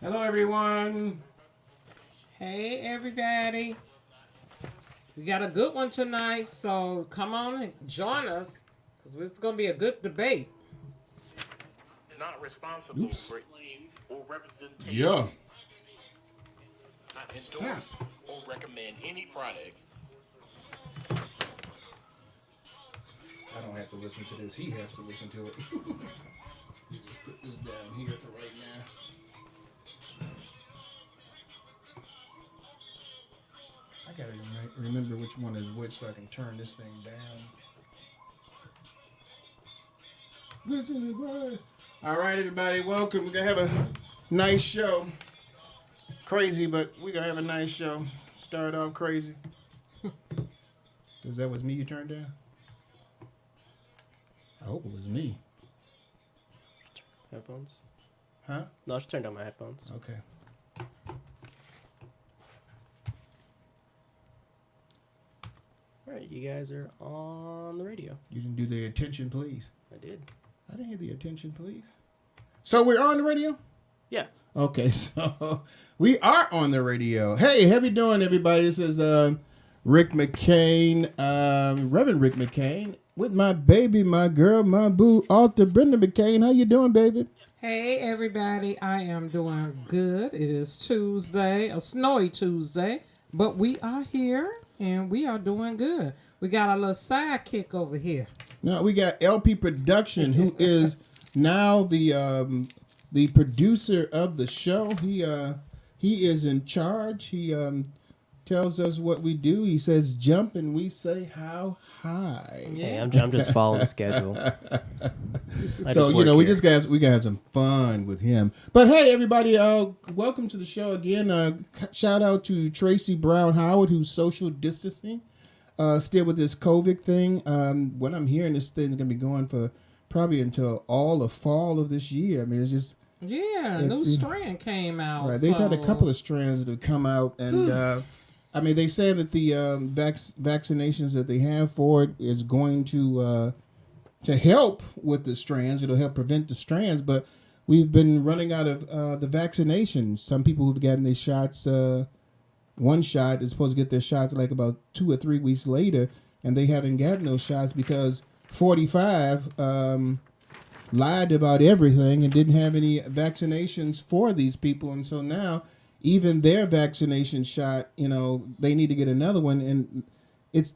Hello, everyone. Hey, everybody. We got a good one tonight, so come on and join us because it's going to be a good debate. It's not responsible for claims or representation. Yeah. Not endorse or recommend any products. I don't have to listen to this. He has to listen to it. Just put this down here for right now. I gotta remember which one is which so I can turn this thing down. Listen to everybody. All right, everybody, welcome. We're gonna have a nice show. Crazy, but we're gonna have a nice show. Start off crazy. Is that was me you turned down? I hope it was me. Headphones? Huh? No, I just turned down my headphones. Okay. All right, you guys are on the radio. You didn't do the attention, please. I did. I didn't hear the attention, please. So we're on the radio? Yeah. Okay, so we are on the radio. Hey, how you doing, everybody? This is Rick McCain, Reverend Rick McCain, with my baby, my girl, my boo, author Brenda McCain. How you doing, baby? Hey, everybody. I am doing good. It is Tuesday, a snowy Tuesday, but we are here and we are doing good. We got a little sidekick over here. Now we got LP Production, who is now the producer of the show. He is in charge. He tells us what we do. He says jump, and we say how high. Yeah, hey, I'm just following the schedule. So we gotta have some fun with him. But hey, everybody, welcome to the show again. Shout out to Tracy Brown Howard, who's social distancing. Still with this COVID thing. What I'm hearing, this thing's gonna be going for probably until all of fall of this year. I mean, it's just new strand came out. Right, they've had a couple of strands that have come out, and I mean, they say that the vaccinations that they have for it is going to help with the strands. It'll help prevent the strands, but we've been running out of the vaccinations. Some people who've gotten their shots. One shot is supposed to get their shots like about 2 or 3 weeks later, and they haven't gotten those shots because 45 lied about everything and didn't have any vaccinations for these people. And so now even their vaccination shot, they need to get another one, and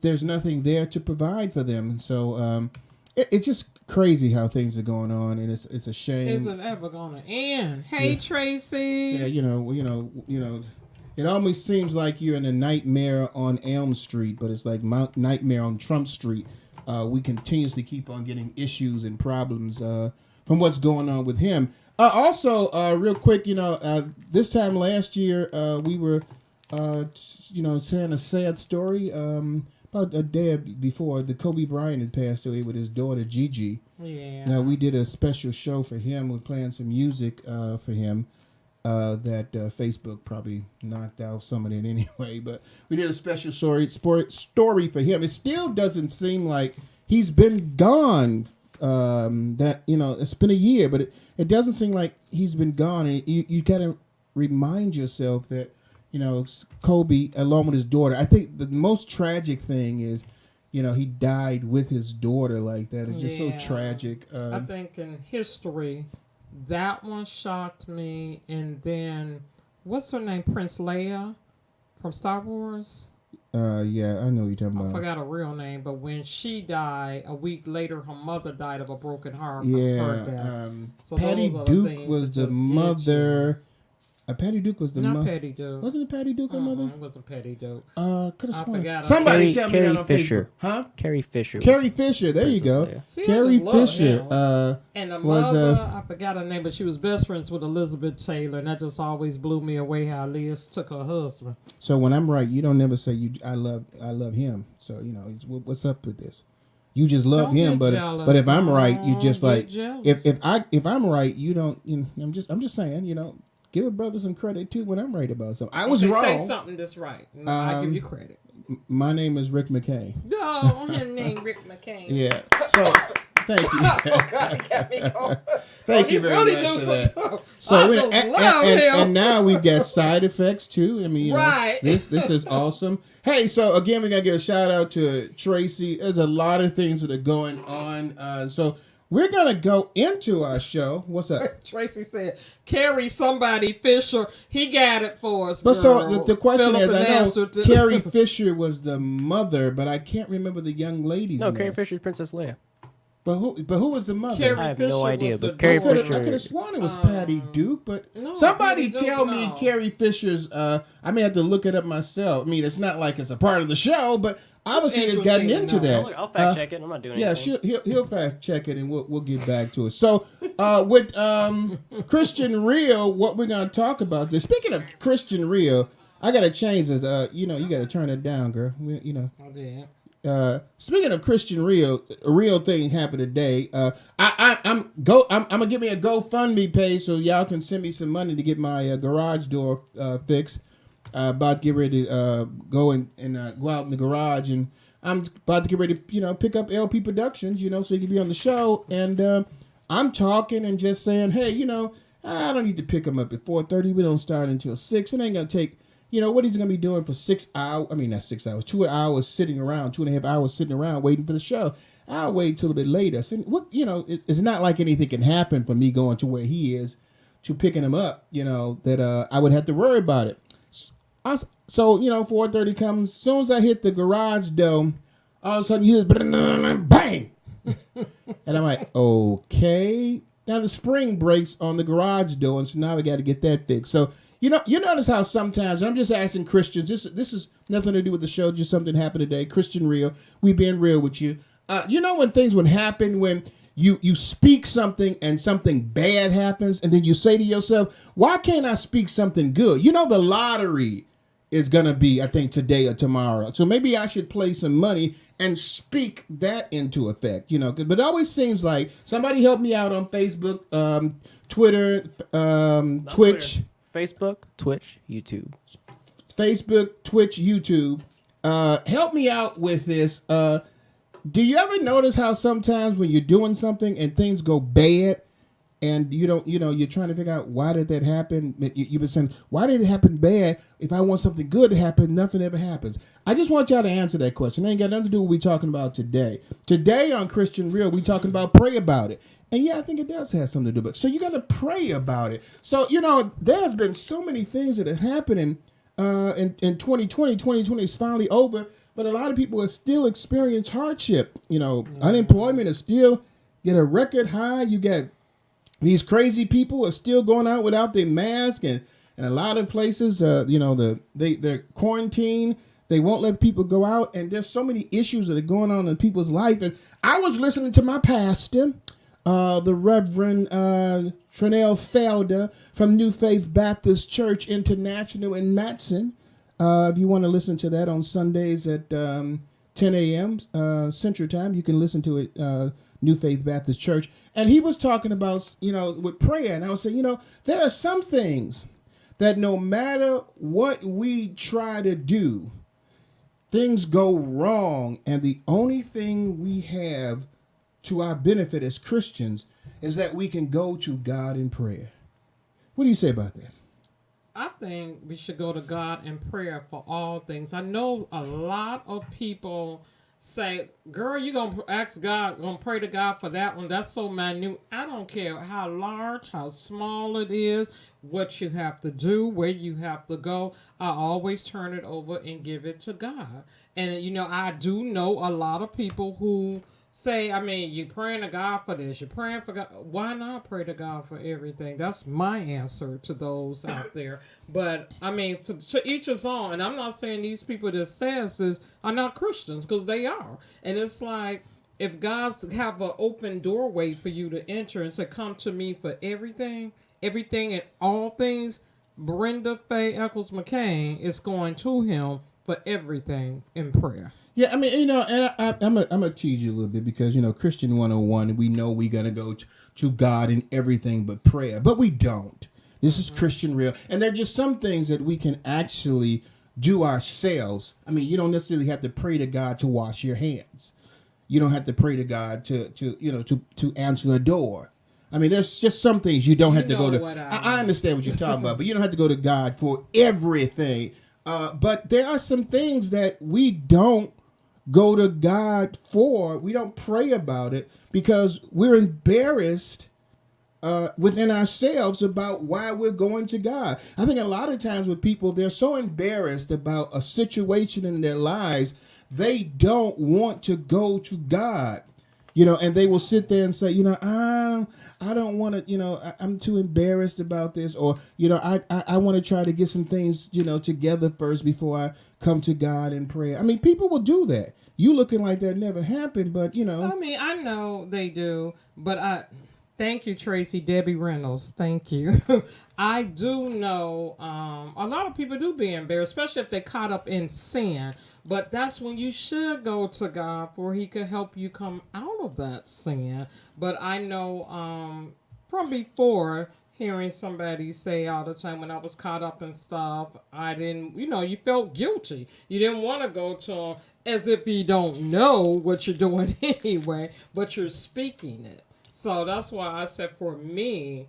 there's nothing there to provide for them. And so it's just crazy how things are going on, and it's a shame. Is it ever going to end? Hey, yeah. Tracy. Yeah, it almost seems like you're in a nightmare on Elm Street, but it's like nightmare on Trump Street. We continuously keep on getting issues and problems from what's going on with him. Also, real quick, this time last year, we were, saying a sad story. About a day before, the Kobe Bryant had passed away with his daughter, Gigi. Yeah. Now, we did a special show for him. We're playing some music for him. That Facebook probably knocked out some of it anyway, but we did a special story for him. It still doesn't seem like he's been gone. It's been a year, but it doesn't seem like he's been gone. And you got to remind yourself that Kobe, along with his daughter. I think the most tragic thing is, he died with his daughter like that. It's just so tragic. I think in history, that one shocked me. And then, what's her name? Prince Leia from Star Wars? Yeah, I know what you're talking about. I forgot her real name, but when she died, a week later, her mother died of a broken heart. Yeah, Patty Duke was the mother. Patty Duke was the mother. Not Patty Duke. Wasn't it Patty Duke, her mother? It wasn't Patty Duke. Could have sworn. Forgot. Somebody tell me Carrie that on Fisher. Facebook. Huh? Carrie Fisher. Carrie Fisher. There you go. See, Carrie Fisher. And the mother, I forgot her name, but she was best friends with Elizabeth Taylor, and that just always blew me away how Liz took her husband. So when I'm right, you don't never say I love him. So what's up with this? You just love him, but if I'm right, you just like if I'm right, you don't. I'm just saying, give a brother some credit too when I'm right about something. I was wrong. Say something that's right. I give you credit. My name is Rick McCain. No, his name Rick McCain. Yeah. So Thank you. Oh, God, he got me going. Thank you very much for that. So and now we've got side effects too. I mean, right. This is awesome. Hey, so again, we gotta give a shout out to Tracy. There's a lot of things that are going on. So we're gonna go into our show. What's up? Tracy said, "Carrie, somebody Fisher, he got it for us." But girl. so the question Philip is, I know answered to- Carrie Fisher was the mother, but I can't remember the young lady's No, name. Carrie Fisher's Princess Leia. But who was the mother? Carrie I have Fisher no idea, was but the Carrie I could Fisher. have sworn it was Patty Duke, but No, somebody Patty tell Duke, me no. Carrie Fisher's. I may have to look it up myself. I mean, it's not like it's a part of the show, but obviously it's gotten into interesting that. I'll fact check it. I'm not doing anything. Yeah, he'll fact check it, and we'll get back to it. So with Christian Real, what we're gonna talk about this. Speaking of Christian Real, I gotta change this. You gotta turn it down, girl. I did. Speaking of Christian Real, a real thing happened today. I'm gonna give me a GoFundMe page so y'all can send me some money to get my garage door fixed. About to get ready to go and go out in the garage, and I'm about to get ready to pick up LP Productions, so you can be on the show. And I'm talking and just saying, hey, I don't need to pick him up at 4:30. We don't start until 6. It ain't gonna take. What he's going to be doing for 6 hours. I mean, not 6 hours, 2 hours sitting around, 2.5 hours sitting around waiting for the show. I'll wait till a bit later. So, it's not like anything can happen for me going to where he is to picking him up, that I would have to worry about it. So 4:30 comes. As soon as I hit the garage door, all of a sudden you hear bang. And I'm like, okay. Now the spring breaks on the garage door, and so now we got to get that fixed. So, you notice how sometimes, and I'm just asking Christians, this is nothing to do with the show, just something happened today. Christian Real, we being real with you. When things would happen when you speak something and something bad happens, and then you say to yourself, why can't I speak something good? The lottery is going to be, I think, today or tomorrow. So maybe I should play some money and speak that into effect, but it always seems like somebody help me out on Facebook, Twitter, Twitch. Twitter. Facebook, Twitch, YouTube. Facebook, Twitch, YouTube. Help me out with this. Do you ever notice how sometimes when you're doing something and things go bad and you're trying to figure out why did that happen? You've been saying, why did it happen bad? If I want something good to happen, nothing ever happens. I just want y'all to answer that question. It ain't got nothing to do with what we're talking about today. Today on Christian Real, we're talking about pray about it. And yeah, I think it does have something to do with it. So you got to pray about it. So, there's been so many things that are happening in 2020. 2020 is finally over, but a lot of people are still experiencing hardship. Unemployment is still at a record high. You got these crazy people are still going out without their mask, and a lot of places, they're quarantined. They won't let people go out, and there's so many issues that are going on in people's life. And I was listening to my pastor, the Reverend Tranel Felder from New Faith Baptist Church International in Matson. If you want to listen to that on Sundays at 10 a.m. Central Time, you can listen to it, New Faith Baptist Church. And he was talking about, with prayer. And I was saying, there are some things that no matter what we try to do, things go wrong. And the only thing we have to our benefit as Christians is that we can go to God in prayer. What do you say about that? I think we should go to God in prayer for all things. I know a lot of people say, girl, you going to ask God, going to pray to God for that one. That's so minute. I don't care how large, how small it is, what you have to do, where you have to go. I always turn it over and give it to God. And, I do know a lot of people who say, you're praying to God for this, you're praying for God. Why not pray to God for everything? That's my answer to those out there. But, to each his own. And I'm not saying these people that says this are not Christians, because they are. And it's like, if God's have an open doorway for you to enter and say, come to me for everything and all things, Brenda Faye Eccles McCain is going to him for everything in prayer. Yeah, and I'm gonna tease you a little bit because, Christian 101, we know we got to go to God in everything but prayer, but we don't. This is Christian Real. And there are just some things that we can actually do ourselves. You don't necessarily have to pray to God to wash your hands. you don't have to pray to God to answer a door. I mean, there's just some things you don't have to go to. I understand what you're talking about, but you don't have to go to God for everything. But there are some things that we don't go to God for. We don't pray about it because we're embarrassed within ourselves about why we're going to God. I think a lot of times with people, they're so embarrassed about a situation in their lives, they don't want to go to God. And they will sit there and say, I don't want to, I'm too embarrassed about this, or, I want to try to get some things, together first before I come to God and pray. I mean, people will do that. You looking like that never happened, but, I mean, I know they do, but thank you, Tracy, Debbie Reynolds. Thank you. I do know a lot of people do be embarrassed, especially if they're caught up in sin. But that's when you should go to God for He could help you come out of that sin. But I know from before hearing somebody say all the time when I was caught up in stuff, I didn't, you felt guilty. You didn't want to go to Him as if He don't know what you're doing anyway, but you're speaking it. So that's why I said for me,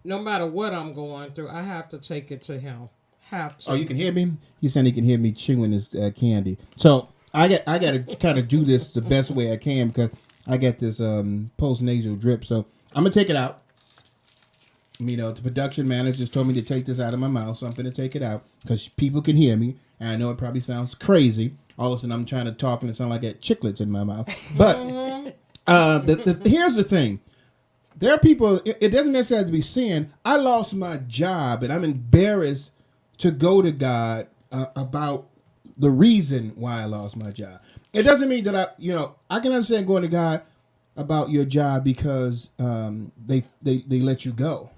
no matter what I'm going through, I have to take it to Him. Have to. Oh, you can hear me? He's saying he can hear me chewing his candy. So I got to kind of do this the best way I can because I got this post-nasal drip. So I'm going to take it out. The production manager just told me to take this out of my mouth, so I'm going to take it out because people can hear me. And I know it probably sounds crazy. All of a sudden I'm trying to talk and it sounds like I got chiclets in my mouth. But here's the thing. There are people, it doesn't necessarily have to be sin. I lost my job and I'm embarrassed to go to God about the reason why I lost my job. It doesn't mean that I can understand going to God about your job because they let you go.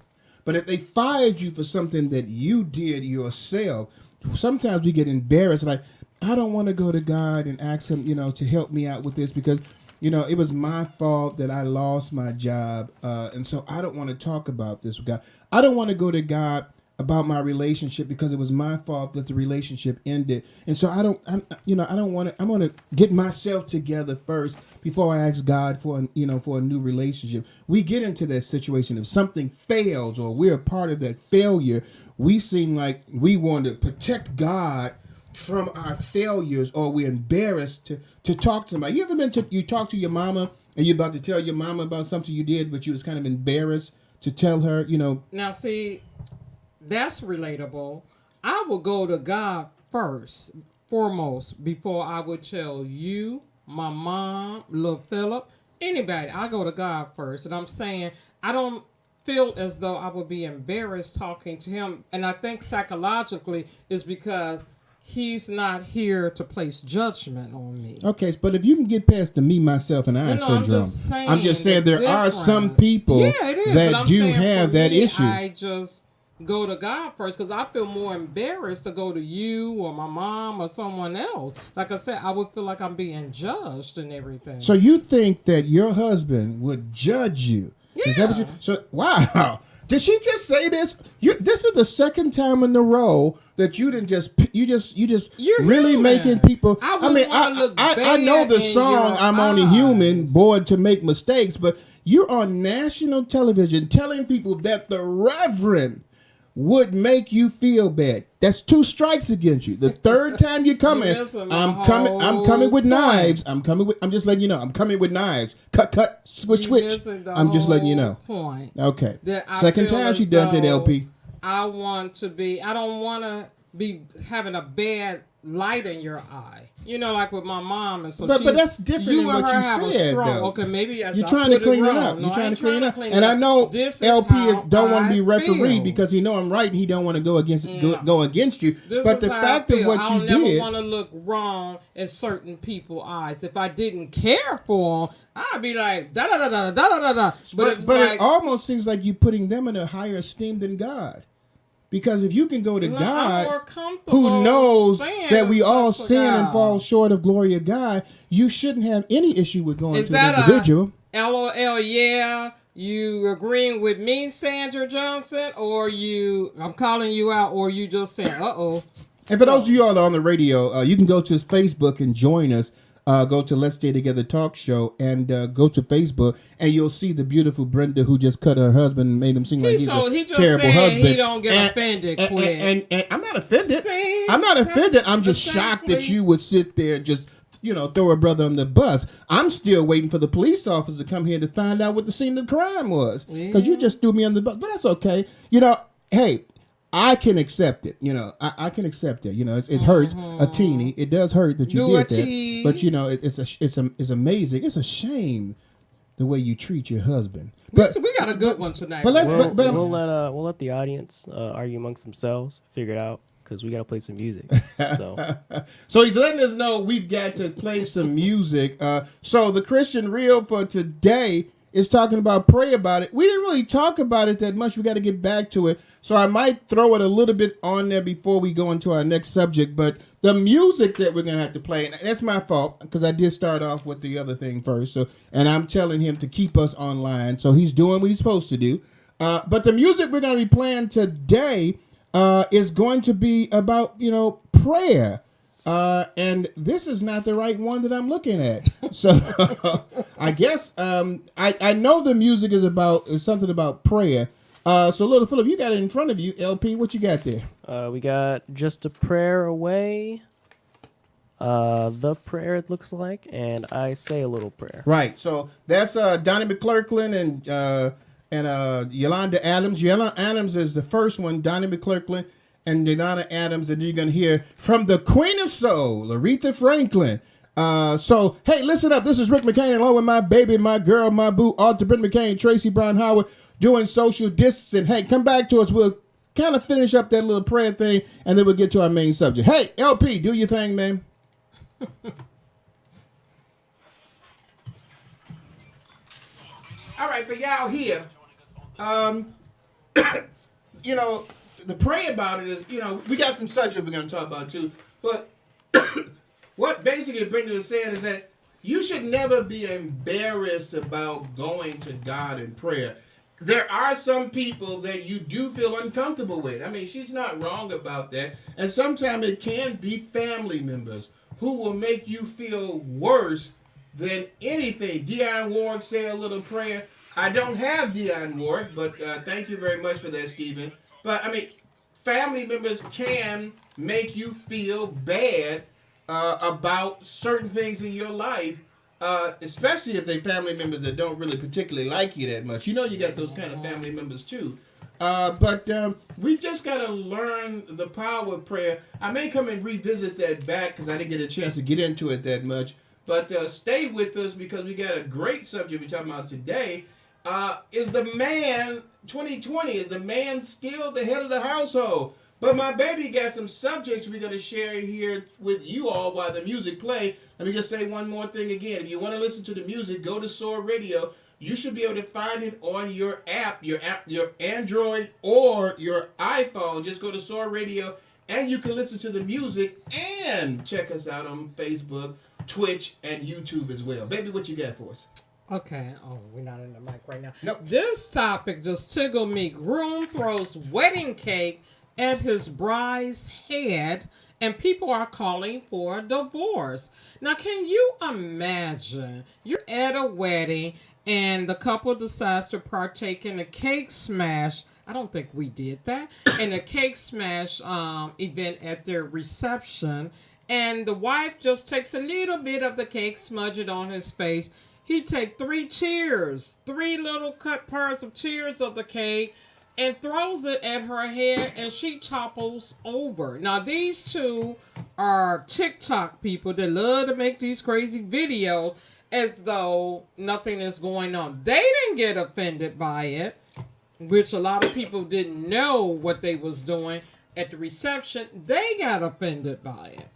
But if they fired you for something that you did yourself, sometimes we get embarrassed. Like, I don't want to go to God and ask Him, to help me out with this because it was my fault that I lost my job. And so I don't want to talk about this with God. I don't want to go to God about my relationship because it was my fault that the relationship ended. And so I don't want to, I want to get myself together first before I ask God for a new relationship. We get into that situation. If something fails or we're a part of that failure, we seem like we want to protect God from our failures, or we're embarrassed to talk to somebody. You ever you talk to your mama and you're about to tell your mama about something you did, but you was kind of embarrassed to tell her, Now, see, that's relatable. I will go to God foremost, before I would tell you, my mom, little Philip, anybody. I go to God first. And I'm saying, I don't feel as though I would be embarrassed talking to Him. And I think psychologically is because He's not here to place judgment on me. Okay, but if you can get past the me, myself, and I syndrome, I'm just saying there are some people that do have that issue. I just go to God first because I feel more embarrassed to go to you or my mom or someone else. Like I said, I would feel like I'm being judged and everything. So you think that your husband would judge you? Yeah. Is that what wow. Did she just say this? This is the second time in a row that you You're really human. Making people. I know the song "I'm Only Human," born to make mistakes, but you're on national television telling people that the Reverend would make you feel bad. That's 2 strikes against you. The third time you're coming, I'm coming with knives. I'm just letting you know. I'm coming with knives. Cut, switch. I'm just letting you know. Point. Okay. Second time she done that, LP. I don't want to be having a bad light in your eye. Like with my mom, and so. But that's different than what you said, though. Okay, maybe you're trying to clean it up. You're trying to clean it up, and I know LP don't want to be referee because he know I'm right, and he don't want to go against you. But the fact of what you did, I'll never want to look wrong in certain people's eyes. If I didn't care for them, I'd be like da da da da da da da. But it almost seems like you're putting them in a higher esteem than God. Because if you can go to God, who knows that we all sin and fall short of glory of God, you shouldn't have any issue with going to an individual. LOL, yeah. You agreeing with me, Sandra Johnson, or I'm calling you out, or you just saying, uh-oh. And for those of you all on the radio, you can go to his Facebook and join us. go to Let's Stay Together Talk Show and go to Facebook, and you'll see the beautiful Brenda who just cut her husband and made him seem like he's a terrible husband. He don't get offended quick. And I'm not offended. See, I'm not offended. I'm just exactly. shocked that you would sit there and just, throw a brother on the bus. I'm still waiting for the police officer to come here to find out what the scene of the crime was. Because you just threw me on the bus. But that's okay. Hey, I can accept it. I can accept it. It hurts a teeny. It does hurt that you did that. But it's amazing. It's a shame the way you treat your husband. But we got a good one tonight. But we'll let the audience argue amongst themselves, figure it out, because we got to play some music. So he's letting us know we've got to play some music. So the Christian Reel for today is talking about pray about it. We didn't really talk about it that much. We got to get back to it. So I might throw it a little bit on there before we go into our next subject. But the music that we're going to have to play, and that's my fault because I did start off with the other thing first. And I'm telling him to keep us online. So he's doing what he's supposed to do. But the music we're going to be playing today is going to be about, prayer. And this is not the right one that I'm looking at. So I guess I know the music is something about prayer. So little Philip, you got it in front of you. LP, what you got there? We got Just a Prayer Away, The Prayer it looks like, and I Say a Little Prayer. Right. So that's Donnie McClurkin and Yolanda Adams. Yolanda Adams is the first one. Donnie McClurkin and Yolanda Adams, and you're going to hear from the Queen of Soul, Aretha Franklin. So, hey, listen up. This is Rick McCain along with my baby, my girl, my boo, Arthur Brent McCain, Tracy Brown Howard, doing social distancing. Hey, come back to us. We'll kind of finish up that little prayer thing, and then we'll get to our main subject. Hey, LP, do your thing, man. All right, for y'all here, the pray about it is, we got some subject we're going to talk about too. But what basically Brenda is saying is that you should never be embarrassed about going to God in prayer. There are some people that you do feel uncomfortable with. I mean, she's not wrong about that. And sometimes it can be family members who will make you feel worse than anything. Dionne Warwick said a little prayer. I don't have Dionne Warwick, but thank you very much for that, Stephen. But, I mean, family members can make you feel bad about certain things in your life, especially if they're family members that don't really particularly like you that much. You got those kind of family members, too. But we've just got to learn the power of prayer. I may come and revisit that back because I didn't get a chance to get into it that much. But stay with us because we got a great subject we're talking about today. Is the man, 2020, is the man still the head of the household? But my baby got some subjects we're going to share here with you all while the music play. Let me just say one more thing again. If you want to listen to the music, go to Soar Radio. You should be able to find it on your app, your Android or your iPhone. Just go to Soar Radio and you can listen to the music and check us out on Facebook, Twitch, and YouTube as well. Baby, what you got for us? Okay. Oh, we're not in the mic right now. Nope. This topic just tickled me. Groom throws wedding cake at his bride's head, and people are calling for a divorce. Now, can you imagine? You're at a wedding, and the couple decides to partake in a cake smash. I don't think we did that. In a cake smash event at their reception, and the wife just takes a little bit of the cake, smudge it on his face. He take 3 little cut parts of cheers of the cake, and throws it at her head, and she topples over. Now, these two are TikTok people that love to make these crazy videos as though nothing is going on. They didn't get offended by it, which a lot of people didn't know what they was doing at the reception. They got offended by it.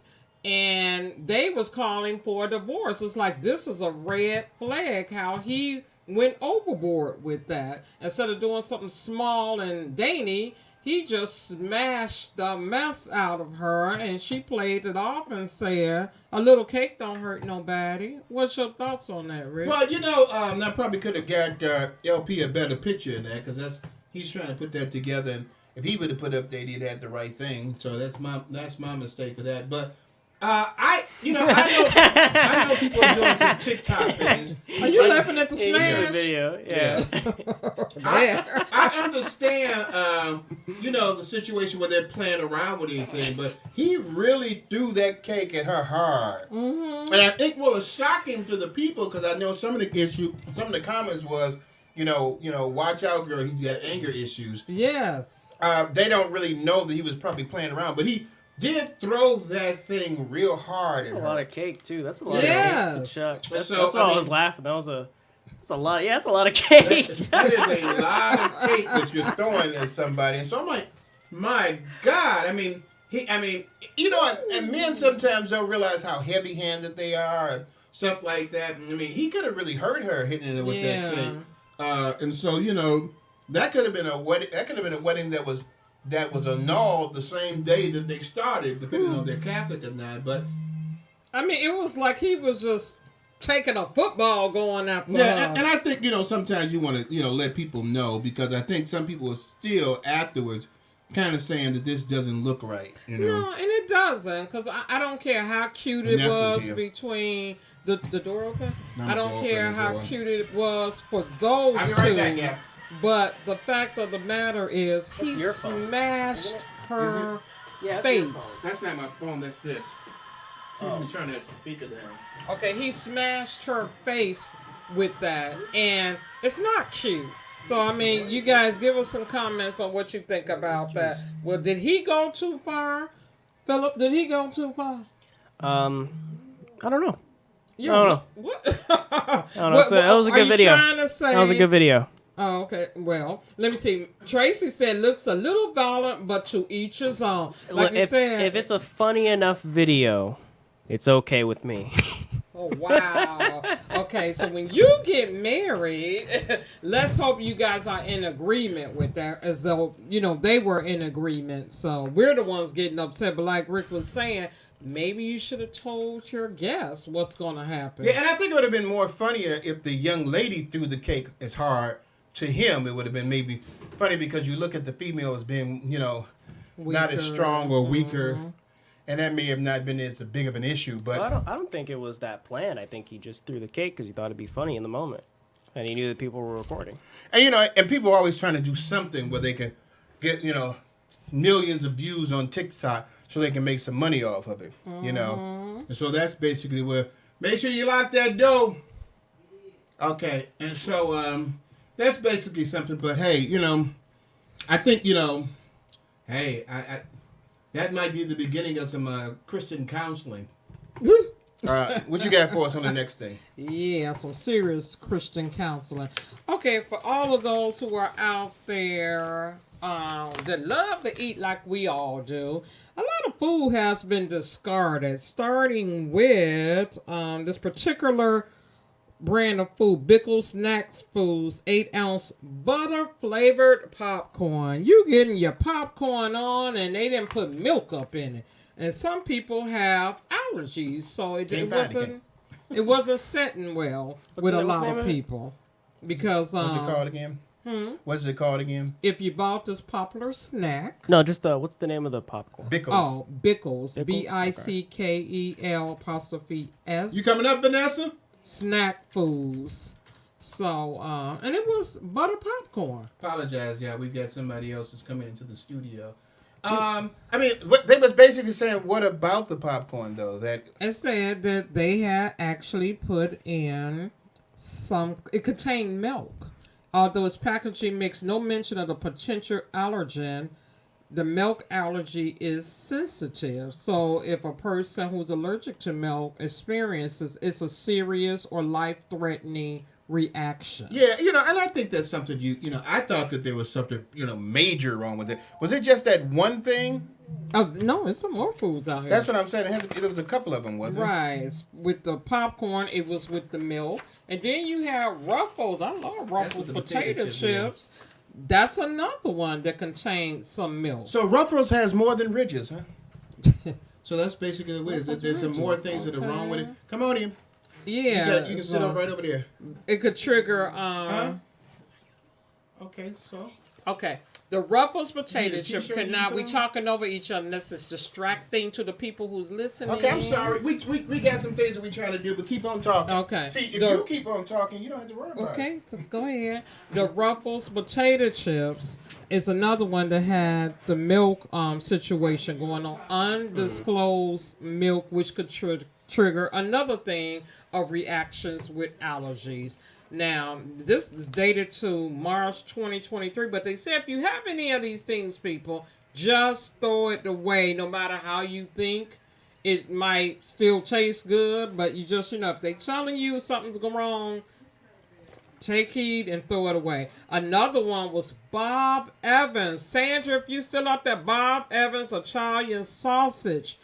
And they was calling for a divorce. It's like, this is a red flag how he went overboard with that. Instead of doing something small and dainty, he just smashed the mess out of her, and she played it off and said, a little cake don't hurt nobody. What's your thoughts on that, Rick? Well, I probably could have got LP a better picture than that because he's trying to put that together, and if he would have put up that, he'd had the right thing. So that's my mistake for that. But I I know people are doing some TikTok things. Are you laughing at the Yeah, you saw the smash? video. Yeah. I understand, the situation where they're playing around with anything, but he really threw that cake at her hard. Mm-hmm. And I think what was shocking to the people, because I know some of the comments was, watch out, girl, he's got anger issues. Yes. They don't really know that he was probably playing around, but he did throw that thing real hard. That's a lot of cake too. That's a lot Yes. of cake to chuck. That's So, why I was laughing. That's a lot. Yeah, that's a lot of cake. That is a lot of cake that you're throwing at somebody. And so I'm like, my God. And men sometimes don't realize how heavy-handed they are and stuff like that. He could have really hurt her hitting it with that cake. And so, that could have been a wedding. That could have been a wedding that was annulled the same day that they started, depending on if they're Catholic or not. But it was like he was just taking a football going after her. And I think sometimes you want to let people know, because I think some people are still afterwards kind of saying that this doesn't look right. No, and it doesn't, because I don't care how cute it was here. between the door open. No, I don't door care open, how door. cute it was for those I'll be two. right back, yeah. But the fact of the matter is, he your phone. smashed her Yeah, face. That's not my phone. That's this. Let me turn that speaker down. Okay, he smashed her face with that, and it's not cute. So, you guys give us some comments on what you think about that. Well, did he go too far? Philip, did he go too far? I don't know. Yeah, I don't know. What? I don't know. That was a good video. Trying to say, That was a good video. Oh, okay. Well, let me see. Tracy said looks a little violent, but to each his own. Like you said. If it's a funny enough video, it's okay with me. Oh, wow. Okay, so when you get married, let's hope you guys are in agreement with that, as though, they were in agreement. So we're the ones getting upset. But like Rick was saying, maybe you should have told your guests what's going to happen. Yeah, and I think it would have been more funnier if the young lady threw the cake as hard to him. It would have been maybe funny, because you look at the female as being, not as strong or weaker. And that may have not been as big of an issue, but Well, I don't think it was that planned. I think he just threw the cake because he thought it'd be funny in the moment, and he knew that people were recording. and and people are always trying to do something where they can get millions of views on TikTok so they can make some money off of it, And so that's basically where. Make sure you lock that door. Okay, and so that's basically something. But hey, I think hey, I that might be the beginning of some Christian counseling. What you got for us on the next thing? Yeah, some serious Christian counseling. Okay, for all of those who are out there that love to eat like we all do, a lot of food has been discarded, starting with this particular brand of food, Bickle Snacks Foods 8-ounce butter-flavored popcorn. You getting your popcorn on, and they didn't put milk up in it. And some people have allergies, so it wasn't setting well with a lot of people. Because What's it called again? What's it called again? If you bought this popular snack, No, just what's the name of the popcorn? Bickles. oh, Bickles, Bickles? Bickel_S. You coming up, Vanessa? Snack foods. So, and it was butter popcorn. Apologize, yeah. We got somebody else that's coming into the studio. What they was basically saying, what about the popcorn though? That It said that they had actually put in it contained milk. Although its packaging makes no mention of the potential allergen, the milk allergy is sensitive. So if a person who's allergic to milk experiences, it's a serious or life-threatening reaction. yeah, and I think that's something I thought that there was something major wrong with it. Was it just that one thing? Oh no, it's some more foods out here. That's what I'm saying. There was a couple of them, wasn't it? Right. With the popcorn, it was with the milk. And then you have Ruffles. I love Ruffles the potato potato chips. That's another one that contains some milk. So Ruffles has more than Ridges, huh? So that's basically what it is. Ruffles There's some more Ridges, things that are wrong with it. okay. Come on in. Yeah. You can sit over right over there. It could trigger Okay, so Okay. The Ruffles potato You need a chip. t-shirt you Now put we on? talking over each other. This is distracting to the people who's listening. Okay, I'm sorry. We got some things that we trying to do, but keep on talking. Okay. See, if The- you keep on talking, you don't have to worry about it. Okay, let's go ahead. The Ruffles potato chips is another one that had the milk situation going on. Undisclosed milk, which could trigger another thing of reactions with allergies. Now, this is dated to March 2023, but they said if you have any of these things, people, just throw it away no matter how you think. It might still taste good, but you just, if they telling you something's going wrong, take heed and throw it away. Another one was Bob Evans. Sandra, if you still out there, Bob Evans Italian sausage.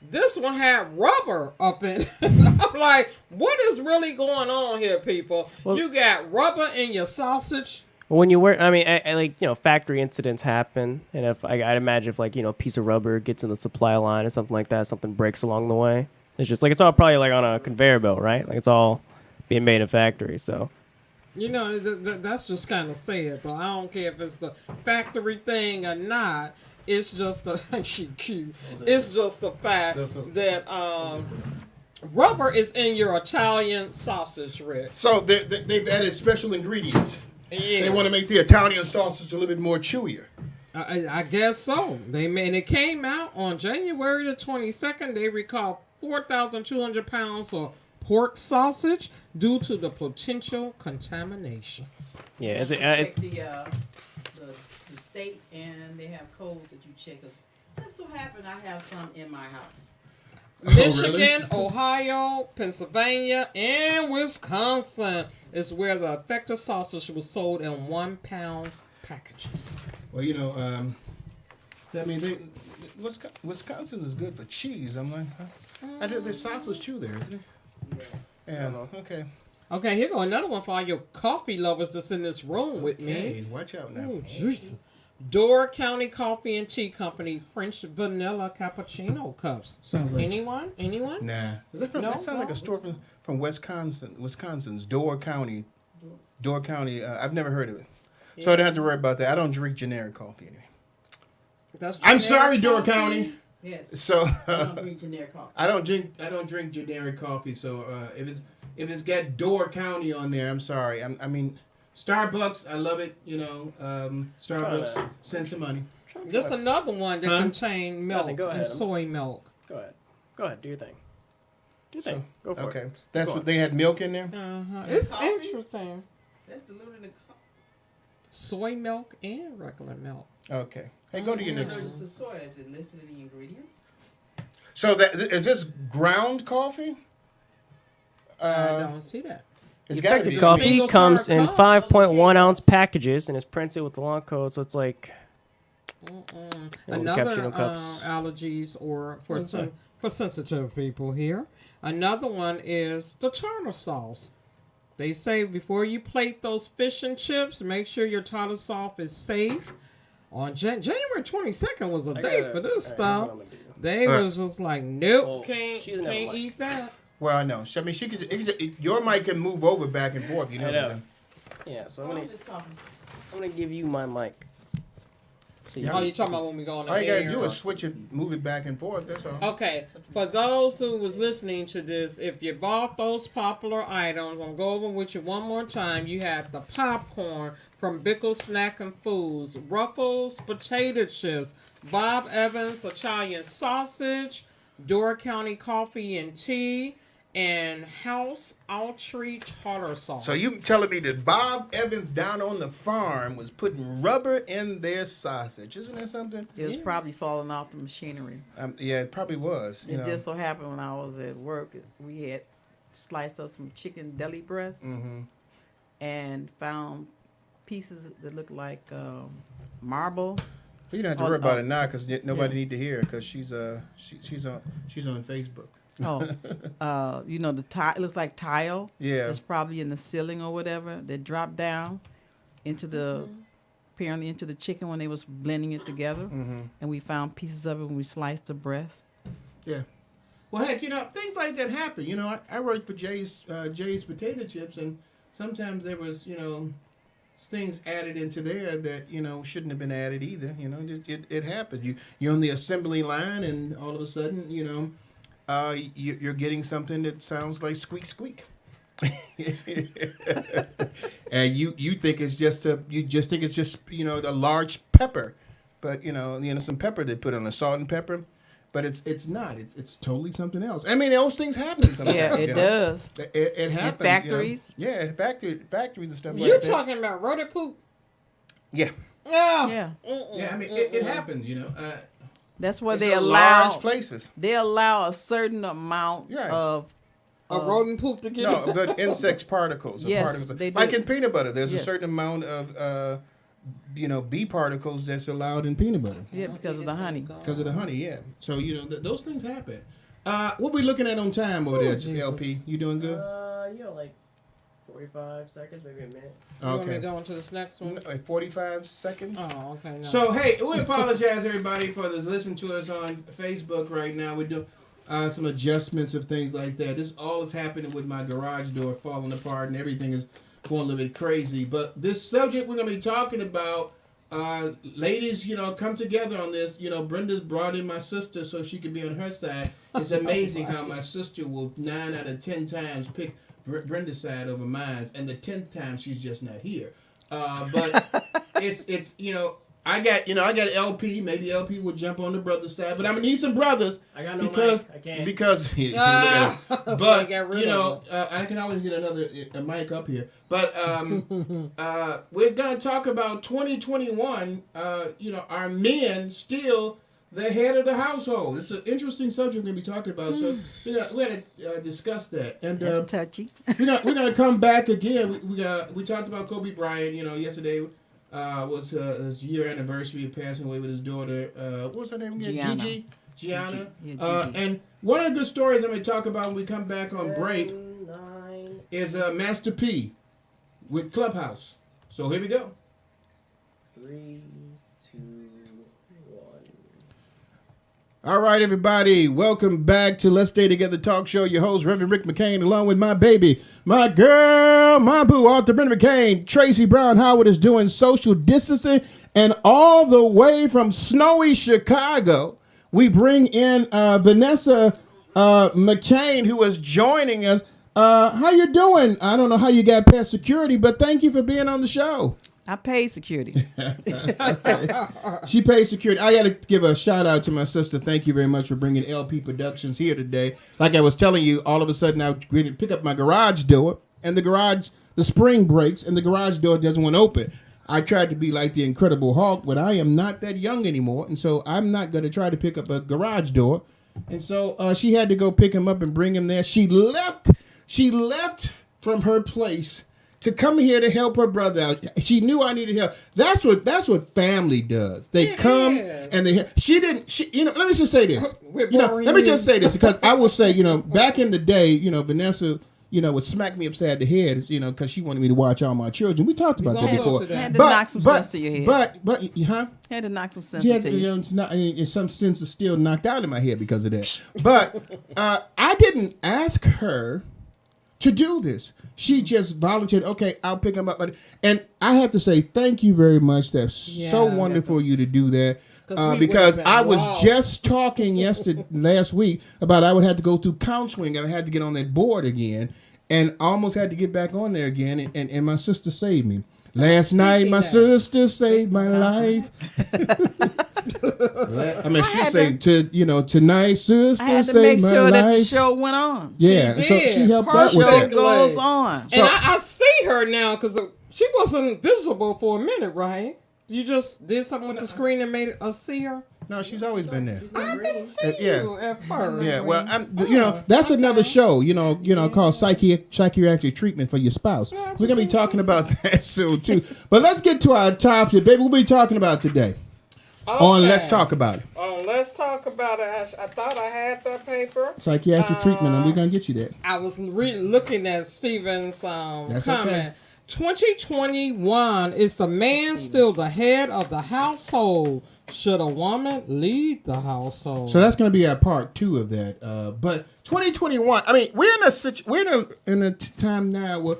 This one had rubber up in it. I'm like, what is really going on here, people? Well, you got rubber in your sausage. When you work, I mean, I like, factory incidents happen, and if I'd imagine if like, a piece of rubber gets in the supply line or something like that, something breaks along the way. It's just like, it's all probably like on a conveyor belt, right? Like it's all being made in factory, so. That's just kind of sad, though. I don't care if it's the factory thing or not. It's just she cute. It's just the fact that rubber is in your Italian sausage, Rick. So they've added special ingredients. Yeah. They want to make the Italian sausage a little bit more chewier. I guess so. And it came out on January the 22nd. They recalled 4,200 pounds of pork sausage due to the potential contamination. Yeah, is it, check the state, and they have codes that you check. Just so happen I have some in my house. Michigan, Ohio, Pennsylvania, and Wisconsin is where the affected sausage was sold in 1 pound packages. Well, I mean, Wisconsin is good for cheese. I'm like, huh? There's sausage too there, isn't it? Yeah. Okay. Okay, here go another one for all your coffee lovers that's in this room with me. Hey, watch out now. Oh, jeez. Door County Coffee and Tea Company French Vanilla Cappuccino Cups. Sounds like Anyone? Nah. That sounds like a store from Wisconsin's Door County. Door County. I've never heard of it, so I don't have to worry about that. I don't drink generic coffee anyway. I'm sorry, Door County. Yes. So I don't drink generic coffee. I don't drink generic coffee. So if it's got Door County on there, I'm sorry. I mean, Starbucks, I love it. Starbucks, send some money. There's another one that contains milk Nothing, go ahead. and soy milk. Go ahead, do your thing. Go for it. Okay, that's what they had milk in there. It's coffee? interesting. That's delivered in the Soy milk and regular milk. Okay, hey, go to your next one. Allergies to soy. Is it listed in the ingredients? So is this ground coffee? I don't see that. It's got to The be. coffee Single comes serve in cups. 5.1 ounce packages and is printed with the long code, so it's like Another cappuccino cups. allergies or for What's that? for sensitive people here. Another one is the tartar sauce. They say before you plate those fish and chips, make sure your tartar sauce is safe. On January 22nd was a date for this stuff. They was just like, nope, Well, can't she's never liked- eat that. Well, I know. I mean, your mic can move over back and forth. You know. I know. that. Yeah, so I'm just talking. I'm gonna give you my mic. So Yeah. Oh, you talking about when we go on the All you air? gotta do is switch it, move it back and forth. That's all. Okay, for those who was listening to this, if you bought those popular items, I'll go over with you one more time. You have the popcorn from Bickle Snack and Foods, Ruffles potato chips, Bob Evans Italian sausage, Door County Coffee and Tea, and House Autry tartar sauce. So you telling me that Bob Evans down on the farm was putting rubber in their sausage? Isn't that something? It was probably falling off the machinery. Yeah, it probably was. It just so happened when I was at work, we had sliced up some chicken deli breasts and found pieces that looked like marble. You don't have to worry about it now because nobody need to hear because she's on Facebook. Oh, the tile. It looks like tile. Yeah. That's probably in the ceiling or whatever. That dropped down into the apparently into the chicken when they was blending it together, and we found pieces of it when we sliced the breast. Yeah. Well, heck, things like that happen. I worked for Jay's Potato Chips, and sometimes there was, things added into there that shouldn't have been added either. It happened. You're on the assembly line, and all of a sudden, you're getting something that sounds like squeak squeak. And you think it's just a large pepper, but some pepper they put on the salt and pepper, but it's not. It's totally something else. I mean, those things happen sometimes. Yeah, it does. It happens. In factories. Yeah, factories and stuff. You're like that. talking about rodent poop? Yeah. Yeah. Yeah, I mean, it happens. That's where It's they in allow large places. They allow a certain amount Yeah. of rodent poop to get No, but insect particles. Yes, particles. they Like do. in peanut butter, there's Yes. a certain amount of bee particles that's allowed in peanut butter because of the honey. because of the honey. Yeah. So those things happen. What we looking at on time over there, Jesus. LP? You doing good? Like 45 seconds, maybe a minute. You want me to Okay. go on to this next one? 45 seconds. Oh, okay. No. So hey, we apologize everybody for this. Listen to us on Facebook right now. We do some adjustments of things like that. This all is happening with my garage door falling apart and everything is going a little bit crazy. But this subject we're going to be talking about, ladies, come together on this. Brenda's brought in my sister so she can be on her side. It's amazing how my sister will 9 out of 10 times pick Brenda's side over mine, and the 10th time she's just not here. But it's I got LP. Maybe LP will jump on the brother's side, but I'm gonna need some brothers. I got no because mic. I can't. because So but get rid of it. I can always get a mic up here. But we're gonna talk about 2021. Our men still the head of the household. It's an interesting subject we're gonna be talking about. So we're gonna discuss that. And That's touchy. we're gonna come back again. We talked about Kobe Bryant. Yesterday was his year anniversary of passing away with his daughter. What's her name again? Gianna. Gianna. Yeah, Gigi. And one of the good stories I'm gonna talk about when we come back on break 9. is Master P with Clubhouse. So here we go. 3, 2, 1. All right, everybody. Welcome back to Let's Stay Together Talk Show. Your host, Reverend Rick McCain, along with my baby, my girl, my boo, Arthur Brenda McCain. Tracy Brown Howard is doing social distancing. And all the way from snowy Chicago, we bring in Vanessa McCain, who is joining us. How you doing? I don't know how you got past security, but thank you for being on the show. I paid security. She pays security. I got to give a shout out to my sister. Thank you very much for bringing LP Productions here today. Like I was telling you, all of a sudden I went to pick up my garage door, and the spring breaks, and the garage door doesn't want to open. I tried to be like the Incredible Hulk, but I am not that young anymore, and so I'm not going to try to pick up a garage door. And so she had to go pick him up and bring him there. She left from her place to come here to help her brother out. She knew I needed help. That's what family does. They come and they. She didn't. Let me just say this. Let me just say this because I will say, back in the day, Vanessa, would smack me upside the head, because she wanted me to watch all my children. We talked about that before. Had to knock some sense to your head. But Had to knock some sense she into you. some sense is still knocked out in my head because of that. But I didn't ask her to do this. She just volunteered. Okay, I'll pick them up. And I have to say thank you very much. That's so wonderful of you to do that. Because I was just talking last week about I would have to go through counseling and I had to get on that board again and almost had to get back on there again. And my sister saved me. Last night, my sister saved my life. I mean, she said tonight, sister I had to saved make my sure that the life. show went on. Yeah, She so did. she helped Her out with Show that. goes on. And I see her now because she wasn't visible for a minute, right? You just did something with the screen and made us see her? No, she's always been there. I didn't see Yeah. you at first. Yeah, well, that's another show, called psychiatric treatment for your spouse. We're gonna be talking about that soon too. But let's get to our topic, baby. We'll be talking about today on Let's Talk About It. Let's talk about it. I thought I had that paper. Psychiatric treatment, and we're gonna get you that. I was looking at Steven's That's comment. okay. 2021, is the man still the head of the household? Should a woman lead the household? So that's going to be our part 2 of that. But 2021, I mean, we're in a time now where,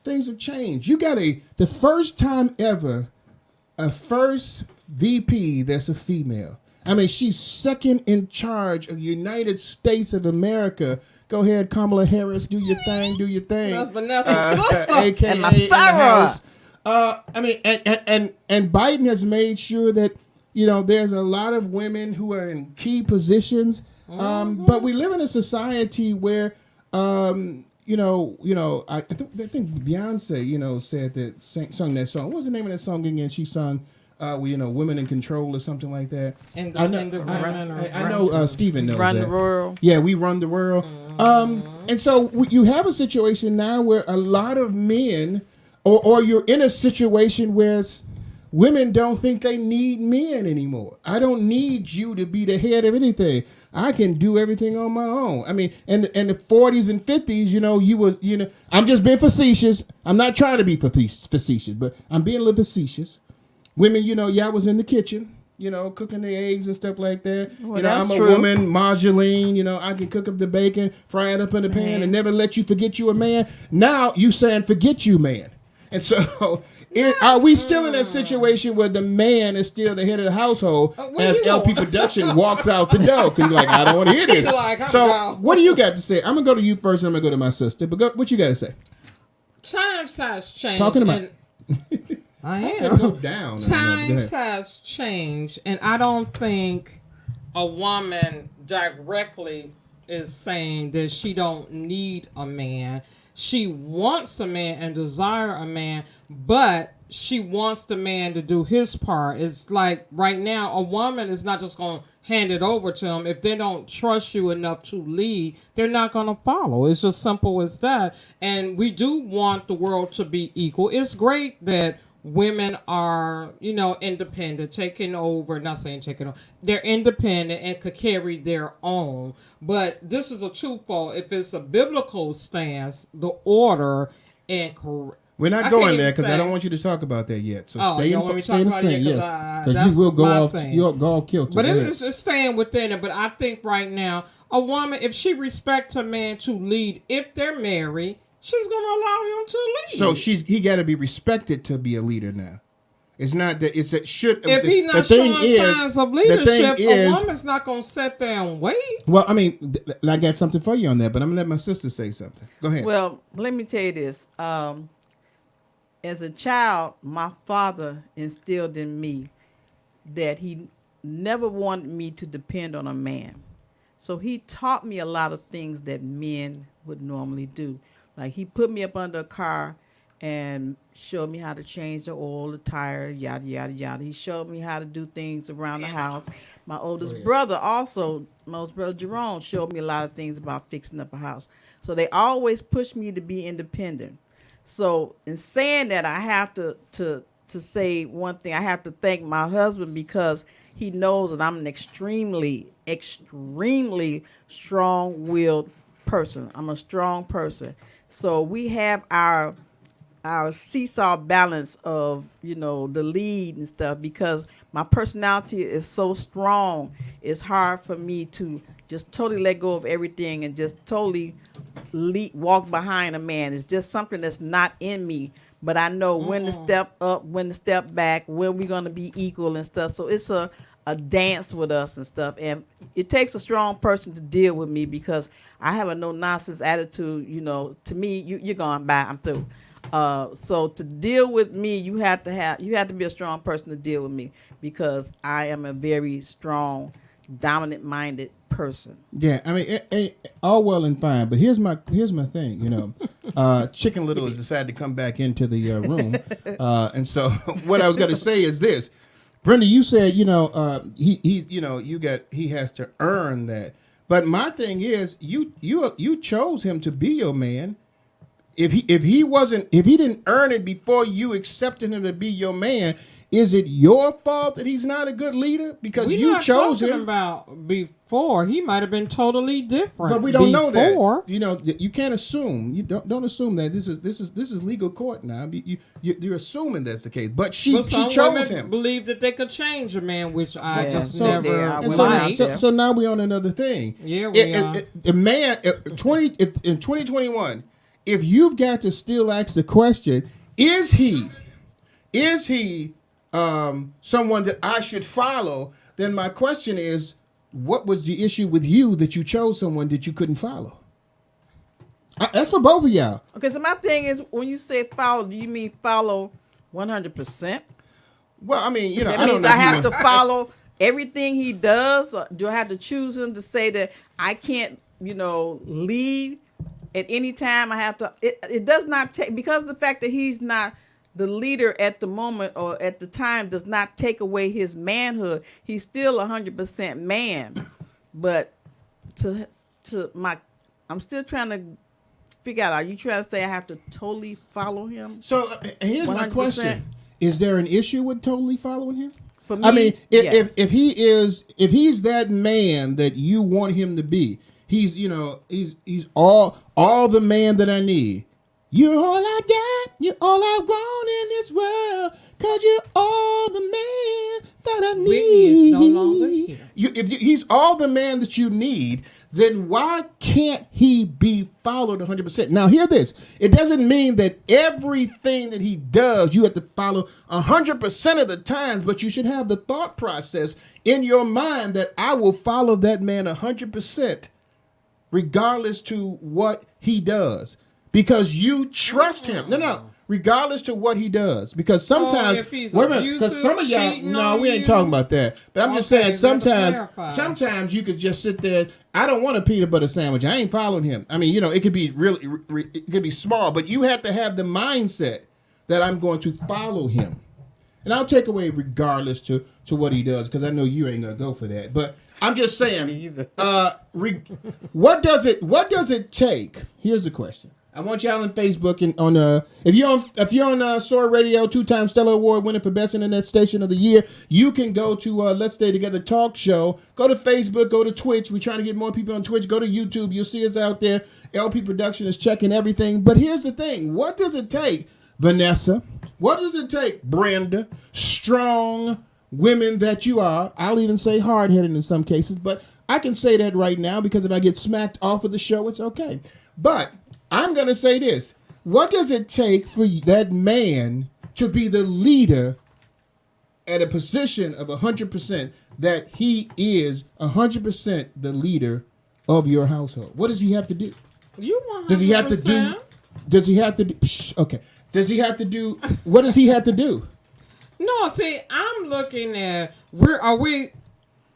things have changed. You got the first time ever, a first VP that's a female. I mean, she's second in charge of the United States of America. Go ahead, Kamala Harris, do your thing, do your thing. That's Vanessa's sister. AKA And my in the Sarah. house. I mean, and Biden has made sure that, there's a lot of women who are in key positions. But we live in a society where, I think Beyonce, said that, sung that song. What was the name of that song again? She sung, Women in Control or something like that. I know Steven knows Run that. the world. Yeah, we run the world. And so you have a situation now where a lot of men, or you're in a situation where women don't think they need men anymore. I don't need you to be the head of anything. I can do everything on my own. I mean, in the 40s and 50s, I'm just being facetious. I'm not trying to be facetious, but I'm being a little facetious. Women, y'all was in the kitchen, cooking the eggs and stuff like that. Well, I'm a woman, Marjorie, I can cook up the bacon, fry it up in the pan, and never let you forget you a man. Now you saying forget you, man. And so, are we still in that situation where the man is still the head of the household as LP Production walks out the door? Because you're like, I don't want to hear this. So, what do you got to say? I'm going to go to you first, and I'm going to go to my sister. But what you got to say? Times has changed. Talking about. I am. am. Down. Times has changed, and I don't think a woman directly is saying that she don't need a man. She wants a man and desire a man, but she wants the man to do his part. It's like right now, a woman is not just going to hand it over to him. If they don't trust you enough to lead, they're not going to follow. It's just simple as that. And we do want the world to be equal. It's great that women are, independent, taking over, not saying taking over, they're independent and could carry their own. But this is a twofold. If it's a biblical stance, the order and correct. We're not going there because I don't want you to talk about that yet. So stay in the thing, because you will go off. You'll go all killed. But it's just staying within it. But I think right now, a woman, if she respects her man to lead, if they're married, she's going to allow him to lead. So he got to be respected to be a leader now. It's not that it's that should. If he's not showing signs of leadership, a woman's not going to sit there and wait. Well, I mean, I got something for you on that, but I'm going to let my sister say something. Go ahead. Well, let me tell you this. As a child, my father instilled in me that he never wanted me to depend on a man. So he taught me a lot of things that men would normally do. Like he put me up under a car and showed me how to change the oil, the tire, yada, yada, yada. He showed me how to do things around the house. My oldest brother also, my oldest brother Jerome, showed me a lot of things about fixing up a house. So they always pushed me to be independent. So in saying that, I have to say one thing. I have to thank my husband because he knows that I'm an extremely strong-willed person. I'm a strong person. So we have our seesaw balance of, the lead and stuff because my personality is so strong. It's hard for me to just totally let go of everything and just totally walk behind a man. It's just something that's not in me. But I know when to step up, when to step back, when we're going to be equal and stuff. So it's a dance with us and stuff. And it takes a strong person to deal with me because I have a no-nonsense attitude. To me, you're going by. I'm through. So to deal with me, you have to be a strong person to deal with me because I am a very strong, dominant-minded person. Yeah, I mean, all well and fine, but here's my thing. Chicken Little has decided to come back into the room, and so what I was going to say is this, Brenda. You said he has to earn that, but my thing is you chose him to be your man. If he didn't earn it before you accepted him to be your man, is it your fault that he's not a good leader because you chose him? About before he might have been totally different, but we don't know that. You can't assume. You don't assume that this is legal court now. You're assuming that's the case. But she chose him. Believe that they could change a man, which I just never. So now we're on another thing. Yeah, we are. The man in 2021. if you've got to still ask the question, is he someone that I should follow? Then my question is, what was the issue with you that you chose someone that you couldn't follow? That's for both of y'all. Okay, so my thing is, when you say follow, do you mean follow 100%? Well, I mean, That I don't means know. I have to follow everything he does? Or do I have to choose him to say that I can't, lead at any time? I have to. It does not take, because of the fact that he's not the leader at the moment or at the time does not take away his manhood. He's still 100% man. But I'm still trying to figure out, are you trying to say I have to totally follow him? So here's my 100%? question: is there an issue with totally following him? For me, I mean, yes. if he's that man that you want him to be, he's all the man that I need. You're all I got. You're all I want in this world. 'Cause you're all the man that I need. Whitney is no longer here. If he's all the man that you need, then why can't he be followed 100%? Now, hear this. It doesn't mean that everything that he does, you have to follow 100% of the times, but you should have the thought process in your mind that I will follow that man 100%, regardless to what he does. Because you trust him. No. Regardless to what he does. Because sometimes, if he's wait a minute, because some of y'all, cheating no, on we ain't you? talking about that. But I'm just Okay, saying, better clarify. sometimes you could just sit there. I don't want a peanut butter sandwich. I ain't following him. I mean, it could be really, it could be small, but you have to have the mindset that I'm going to follow him. And I'll take away regardless to what he does, because I know you ain't gonna go for that. But I'm just saying, what does it take? Here's the question. I want y'all on Facebook and on if you're on Soar Radio, 2-time Stellar Award winner for Best Internet Station of the Year, you can go to Let's Stay Together Talk Show. Go to Facebook, go to Twitch. We're trying to get more people on Twitch. Go to YouTube. You'll see us out there. LP Production is checking everything. But here's the thing: what does it take, Vanessa? What does it take, Brenda? Strong women that you are. I'll even say hard-headed in some cases, but I can say that right now because if I get smacked off of the show, it's okay. But I'm going to say this. What does it take for that man to be the leader at a position of 100%, that he is 100% the leader of your household? What does he have to do? You 100%. Does he have to do? Okay. Does he have to do? What does he have to do? No, see, I'm looking at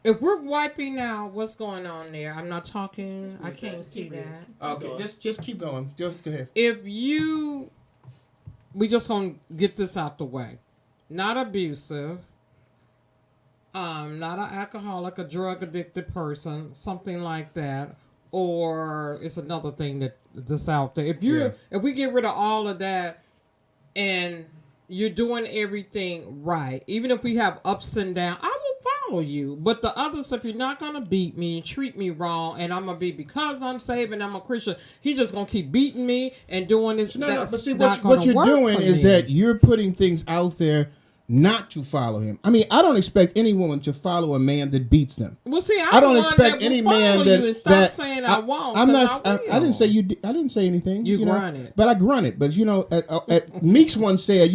if we're wiping out what's going on there. I'm not talking. I can't see that. Okay, just keep going. Go ahead. We just gonna get this out the way. Not abusive. Not an alcoholic, a drug addicted person, something like that, or it's another thing that's out there. If we get rid of all of that, and you're doing everything right, even if we have ups and downs, I will follow you. But the other stuff, you're not gonna beat me, treat me wrong, and I'm gonna be, because I'm saved and I'm a Christian, he's just gonna keep beating me and doing this. No, but see, not what gonna you're work doing for is me. that you're putting things out there not to follow him. I mean, I don't expect any woman to follow a man that beats them. Well, see, I don't expect any man that stop saying I won't. I'm not. I didn't say you. I didn't say anything. You grunted. But I grunted. But Meeks once said,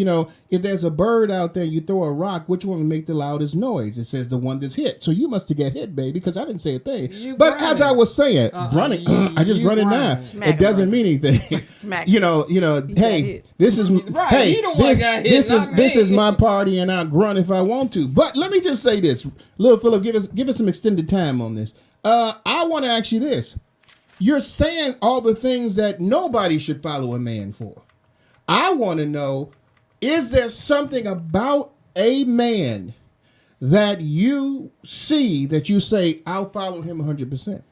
if there's a bird out there, you throw a rock, which one will make the loudest noise? It says the one that's hit. So you must have got hit, baby, because I didn't say a thing. But grunted. as I was saying, grunting, I just grunted now. grunted. It doesn't mean anything. Smack Hey, hit. this is Right, hey, you the one got hit, not this me. is my party, and I'll grunt if I want to. But let me just say this, Lil Phillip, give us some extended time on this. I want to ask you this: you're saying all the things that nobody should follow a man for. I want to know: is there something about a man that you see that you say I'll follow him 100%?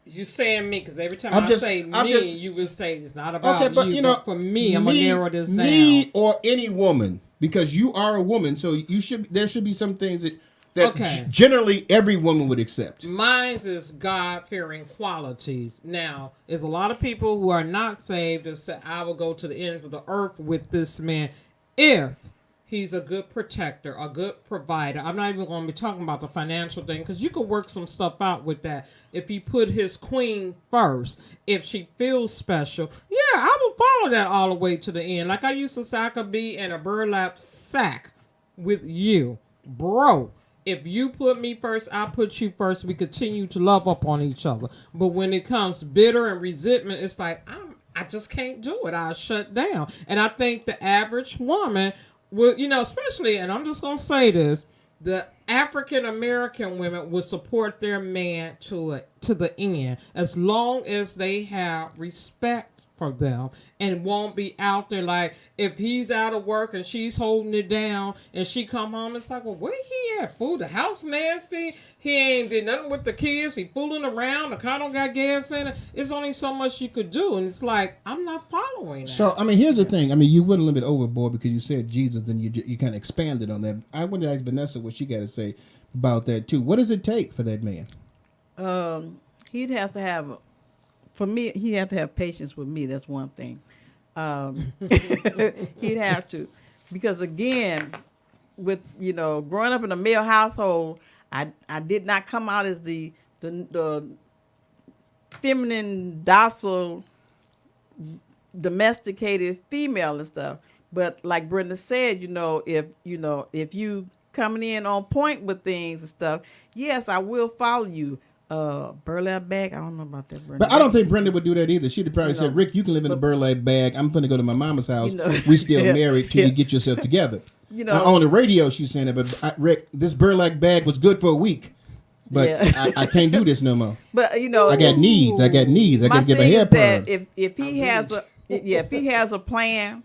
You saying me, because every time I say me, you will say it's not about Okay, but but for me, I'm gonna narrow this down. Me or any woman, because you are a woman, so there should be some things that generally every woman would accept. Mine is God-fearing qualities. Now, there's a lot of people who are not saved that say, I will go to the ends of the earth with this man if he's a good protector, a good provider. I'm not even going to be talking about the financial thing, because you could work some stuff out with that. If he put his queen first, if she feels special, I will don't follow that all the way to the end. Like I used to say, I could be in a burlap sack with you, bro. If you put me first, I put you first. We continue to love up on each other. But when it comes bitter and resentment, it's like I just can't do it. I shut down. And I think the average woman will, especially, and I'm just gonna say this, the African American women will support their man to the end as long as they have respect for them and won't be out there like if he's out of work and she's holding it down and she come home, it's like, well, where he at? Fool, the house nasty. He ain't did nothing with the kids. He fooling around. The car don't got gas in it. It's only so much you could do, and it's like I'm not following that. So here's the thing. You went a little bit overboard because you said Jesus, and you kind of expanded on that. I want to ask Vanessa what she got to say about that too. What does it take for that man? He'd have to have. For me, he had to have patience with me. That's one thing. He'd have to, because again, with growing up in a male household, I did not come out as the feminine, docile, domesticated female and stuff. But like Brenda said, if you coming in on point with things and stuff, yes, I will follow you. Burlap bag. I don't know about that, Brenda. But I don't think Brenda would do that either. She'd probably said, "Rick, you can live in a burlap bag. I'm going to go to my mama's house. We still married till you get yourself together." On the radio, she's saying that, but Rick, this burlap bag was good for a week, but I can't do this no more. But I got needs. I got to get my hair permed. If he has a plan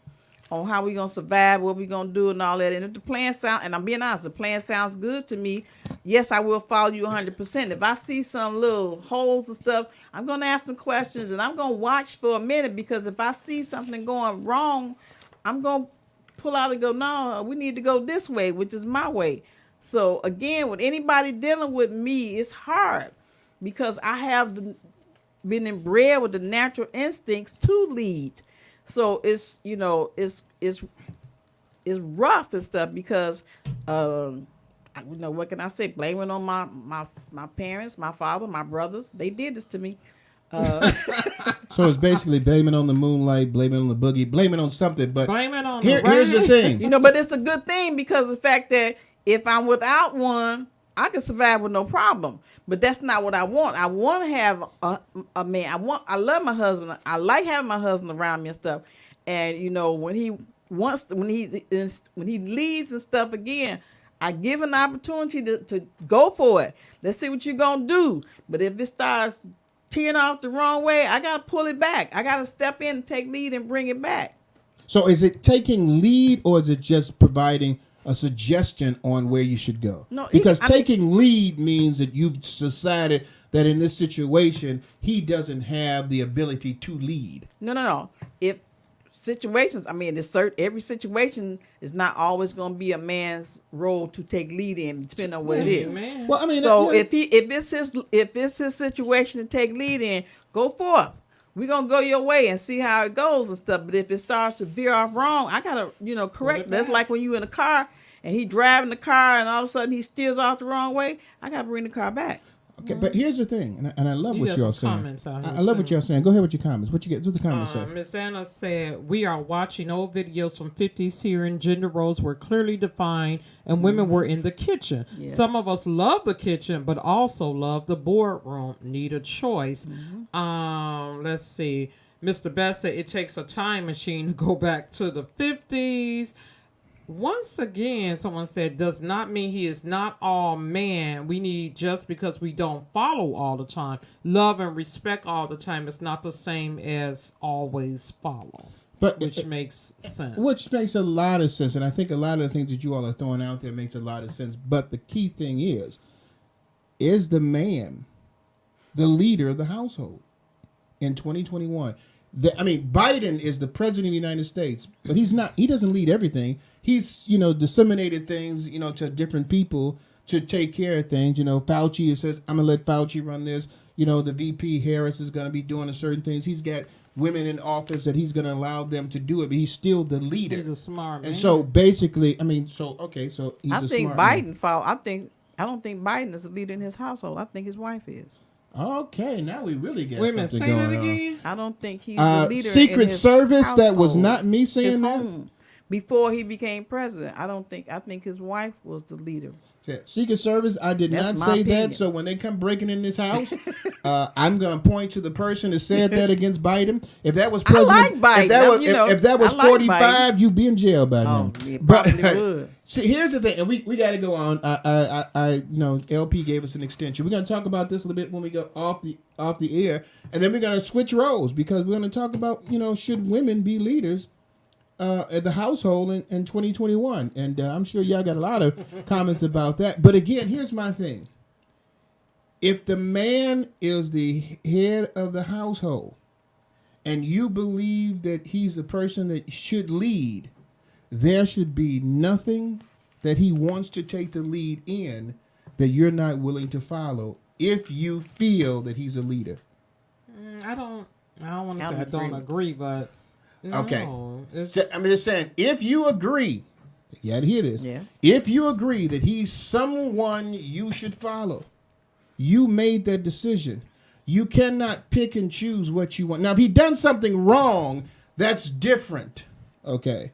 on how we gonna survive, what we gonna do, and all that, and if the plan and I'm being honest, the plan sounds good to me. Yes, I will follow you 100%. If I see some little holes and stuff, I'm gonna ask some questions and I'm gonna watch for a minute, because if I see something going wrong, I'm gonna pull out and go, no, we need to go this way, which is my way. So again, with anybody dealing with me, it's hard because I have been inbred with the natural instincts to lead. So it's rough and stuff because what can I say? Blame it on my parents, my father, my brothers. They did this to me. So it's basically blaming on the moonlight, blaming on the boogie, blaming on something. But blame it on here's the thing. But it's a good thing because of the fact that if I'm without one, I can survive with no problem. But that's not what I want. I want to have a man. I love my husband. I like having my husband around me and stuff. And when he leaves and stuff again, I give an opportunity to go for it. Let's see what you're gonna do. But if it starts teeing off the wrong way, I gotta pull it back. I gotta step in and take lead and bring it back. So is it taking lead, or is it just providing a suggestion on where you should go? No, because taking lead means that you've decided that in this situation he doesn't have the ability to lead. No. If situations, every situation is not always going to be a man's role to take lead in, depending on what it is. Man. Well, so if it's his situation to take lead in, go for it. We're going to go your way and see how it goes and stuff. But if it starts to veer off wrong, I got to, correct. That's like when you in a car and he driving the car and all of a sudden he steers off the wrong way. I got to bring the car back. Okay, but here's the thing, and I love what y'all saying. I love what y'all saying. Go ahead with your comments. What the comments say? Miss Anna said, we are watching old videos from 50s here, and gender roles were clearly defined and women were in the kitchen. Yeah. Some of us love the kitchen, but also love the boardroom. Need a choice. Let's see. Mr. Best said it takes a time machine to go back to the 50s. Once again, someone said, does not mean he is not all man. We need just because we don't follow all the time. Love and respect all the time. It's not the same as always follow. Which makes sense. Which makes a lot of sense. And I think a lot of the things that you all are throwing out there makes a lot of sense. But the key thing is the man the leader of the household in 2021? Biden is the president of the United States, but he's not. He doesn't lead everything. He's, disseminated things, to different people to take care of things. Fauci says, I'm going to let Fauci run this. The VP Harris is going to be doing certain things. He's got women in office that he's going to allow them to do it, but he's still the leader. He's a smart man. And so basically, so he's a I think smart Biden man. I don't think Biden is a leader in his household. I think his wife is. Okay, now we really get Wait a minute, something say going that on. again. I don't think he's the leader. Secret in his Service. That was household. not me His saying that. home. Before he became president, I think his wife was the leader. Secret Service, I did That's not my say opinion. that. So when they come breaking in this house, I'm going to point to the person that said that against Biden. If that was President, Biden. if that was, You know, if that was I like 45, Biden. you'd be in jail by now. He probably would. See, here's the thing, and we got to go on. I LP gave us an extension. We're going to talk about this a little bit when we go off the air, and then we're going to switch roles because we're going to talk about should women be leaders at the household in 2021, and I'm sure y'all got a lot of comments about that. But again, here's my thing: if the man is the head of the household, and you believe that he's the person that should lead, there should be nothing that he wants to take the lead in that you're not willing to follow if you feel that he's a leader. I don't want to say I don't don't agree, but no, Okay. it's- So, I'm just saying, if you agree, you got to hear this. Yeah. If you agree that he's someone you should follow, you made that decision. You cannot pick and choose what you want. Now, if he done something wrong, that's different. Okay.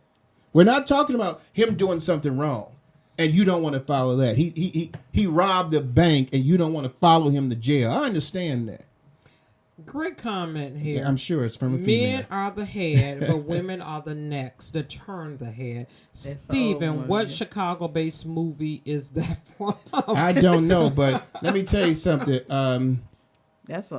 We're not talking about him doing something wrong and you don't want to follow that. He robbed a bank and you don't want to follow him to jail. I understand that. Great comment here. I'm sure it's from a female. Men are the head, but women are the necks that turn the head. That's all Stephen, one, what yeah. Chicago-based movie is that from? I don't know, but let me tell you something. That's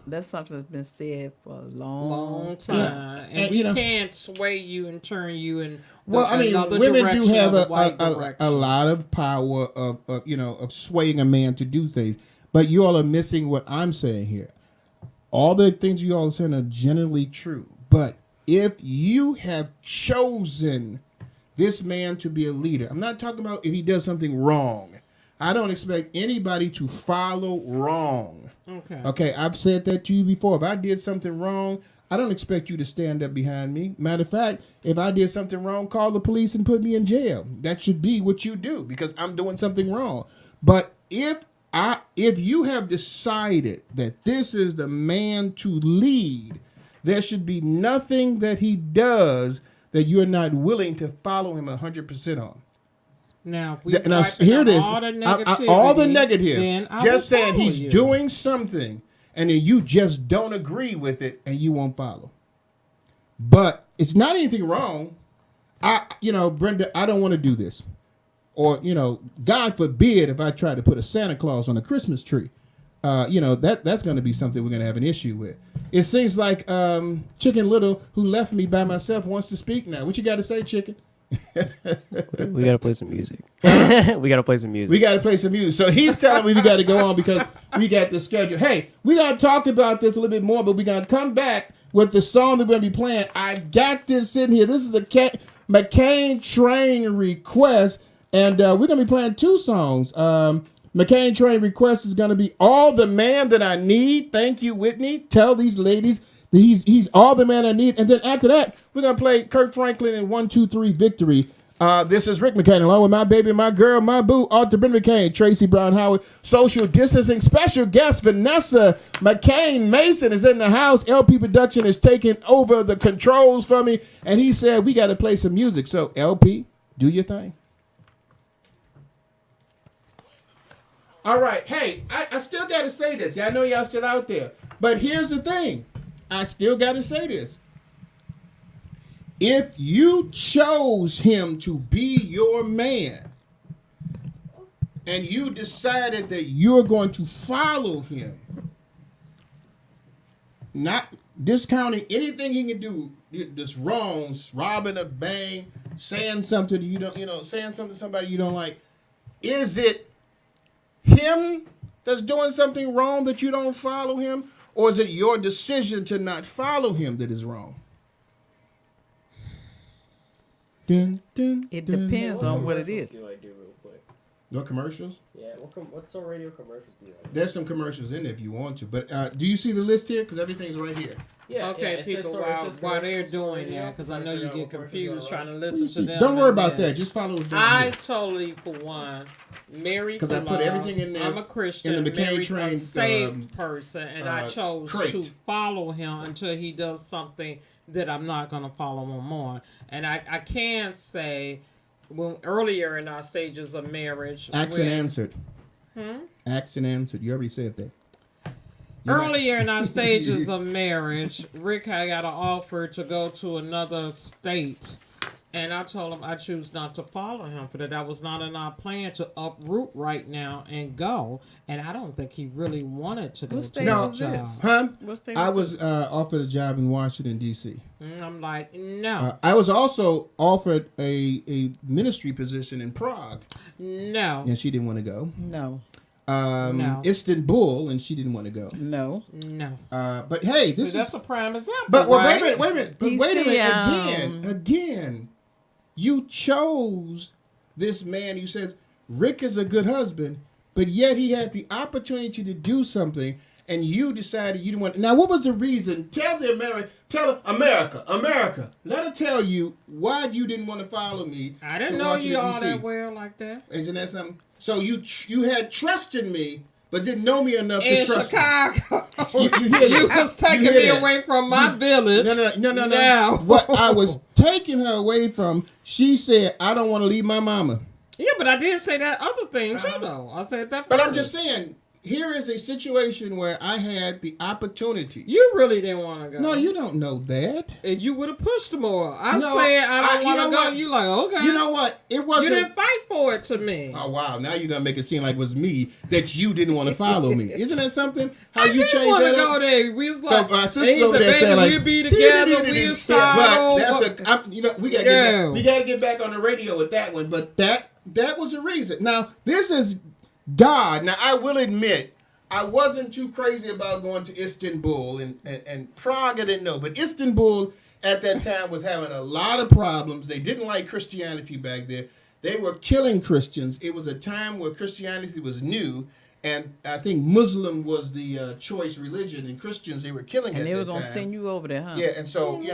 that's something that's been said for a long time, Yeah. and And, we you know- can't sway you and turn you in. Well, I mean, another women do direction have or the right a direction. lot of power of swaying a man to do things. But you all are missing what I'm saying here. All the things you all are saying are generally true. But if you have chosen this man to be a leader, I'm not talking about if he does something wrong. I don't expect anybody to follow wrong. Okay, I've said that to you before. If I did something wrong, I don't expect you to stand up behind me. Matter of fact, if I did something wrong, call the police and put me in jail. That should be what you do because I'm doing something wrong. But if you have decided that this is the man to lead, there should be nothing that he does that you're not willing to follow him 100% on. Now, if we Now wiping here out it is. all the All the negativity, negatives. then I Just will saying follow he's you. doing something, and then you just don't agree with it, and you won't follow. But it's not anything wrong. Brenda, I don't want to do this. Or, God forbid if I try to put a Santa Claus on a Christmas tree. That's going to be something we're going to have an issue with. It seems like Chicken Little, who left me by myself, wants to speak now. What you got to say, Chicken? We gotta play some music. We gotta play some music. We got to play some music. So he's telling me we got to go on because we got the schedule. Hey, we got to talk about this a little bit more, but we got to come back with the song that we're going to be playing. I got this sitting here. This is the McCain Train Request, and we're going to be playing two songs. McCain Train Request is going to be All the Man That I Need. Thank you, Whitney. Tell these ladies that he's all the man I need. And then after that, we're going to play Kirk Franklin and 1, 2, 3 Victory. This is Rick McCain along with my baby, my girl, my boo, Arthur Ben McCain, Tracy Brown Howard, social distancing. Special guest Vanessa McCain Mason is in the house. LP Production is taking over the controls for me. And he said we got to play some music. So LP, do your thing. All right. Hey, I still got to say this. Y'all know y'all still out there. But here's the thing. I still got to say this. If you chose him to be your man and you decided that you're going to follow him, not discounting anything he can do, this wrong, robbing a bank, saying something you don't, saying something to somebody you don't like, is it him that's doing something wrong that you don't follow him, or is it your decision to not follow him that is wrong? Dun, dun, It dun. depends on what it is. Do I do real quick? No commercials? Yeah. What sort of radio commercials do you like? There's some commercials in there if you want to. But do you see the list here? Because everything's right here. Yeah. Okay, it says people, sort of just while they're commercials, doing radio, that, because I know figure you out get what commercials confused are trying to on. listen to them. Don't worry and about then- that. Just follow us down I here. totally, for one, Married 'Cause for I put love. everything in there I'm a Christian, in the McCain married a train, saved person, and I chose crate. to follow him until he does something that I'm not going to follow him on. And I can say, when earlier in our stages of marriage, Asked and answered. Asked and answered. You already said that. earlier in our stages of marriage, Rick had got an offer to go to another state. And I told him I choose not to follow him for that. That was not in our plan to uproot right now and go. And I don't think he really wanted to go What to state that was job. this? Huh? What state I was was offered a job in Washington, D.C. And I'm like, no, I was also offered a ministry position in Prague, no, and she didn't want to go. No. No. Istanbul, and she didn't want to go. No. no. But hey, this So that's is. a prime example. But well, right? wait a minute. But DC, wait a minute. Again, you chose this man who says Rick is a good husband, but yet he had the opportunity to do something, and you decided you didn't want. Now, what was the reason? Tell America. Let her tell you why you didn't want to follow me. I didn't to know you Washington, all DC. that well like that. Isn't that something? So you had trust in me, but didn't know me enough In to trust Chicago, me. You hear you that? was taking You hear me that? away from my village. No. Now. What I was taking her away from, she said, I don't want to leave my mama. Yeah, but I did say that other thing too, though. I said that. But I'm first. just saying, here is a situation where I had the opportunity. You really didn't want to go. No, you don't know that. And you would have pushed more. I No, said I don't you want know to go. what? You like okay. You know what? It You wasn't. didn't fight for it to me. Oh wow! Now you're gonna make it seem like it was me that you didn't want to follow me. Isn't that something? How I you didn't changed want to that go up? there. We was So like, my and sister's he over said, there saying baby, like, we'll be together. We'll start But over. that's we gotta Yeah. we gotta get back on the radio with that one. But that was the reason. Now this is God. Now I will admit I wasn't too crazy about going to Istanbul and Prague. I didn't know, but Istanbul at that time was having a lot of problems. They didn't like Christianity back there. They were killing Christians. It was a time where Christianity was new, and I think Muslim was the choice religion, and Christians they were killing. And at they were that gonna time. send you over there, huh? Yeah, and so You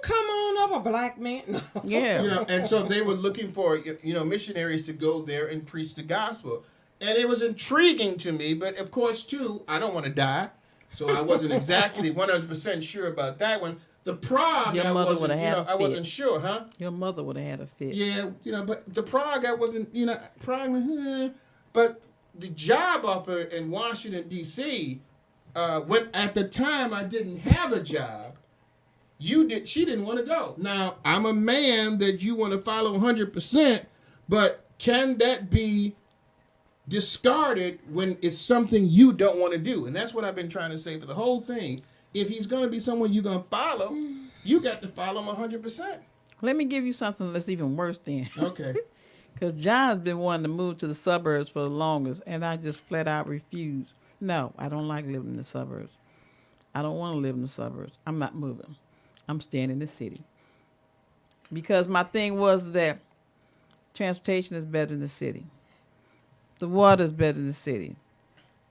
come on up, a black man. No. Yeah. and so they were looking for missionaries to go there and preach the gospel, and it was intriguing to me. But of course, too, I don't want to die, so I wasn't exactly 100% sure about that one. The Prague, Your I mother wasn't, would've had a I wasn't fit. sure, huh? Your mother would have had a fit. Yeah, but the Prague, I wasn't, Prague, but the job offer in Washington, D.C., when at the time I didn't have a job, she didn't want to go. Now, I'm a man that you want to follow 100%, but can that be discarded when it's something you don't want to do? And that's what I've been trying to say for the whole thing. If he's going to be someone you're going to follow, you got to follow him 100%. Let me give you something that's even worse then. Okay. Because John's been wanting to move to the suburbs for the longest, and I just flat out refuse. No, I don't like living in the suburbs. I don't want to live in the suburbs. I'm not moving. I'm staying in the city. Because my thing was that transportation is better in the city. The water is better in the city.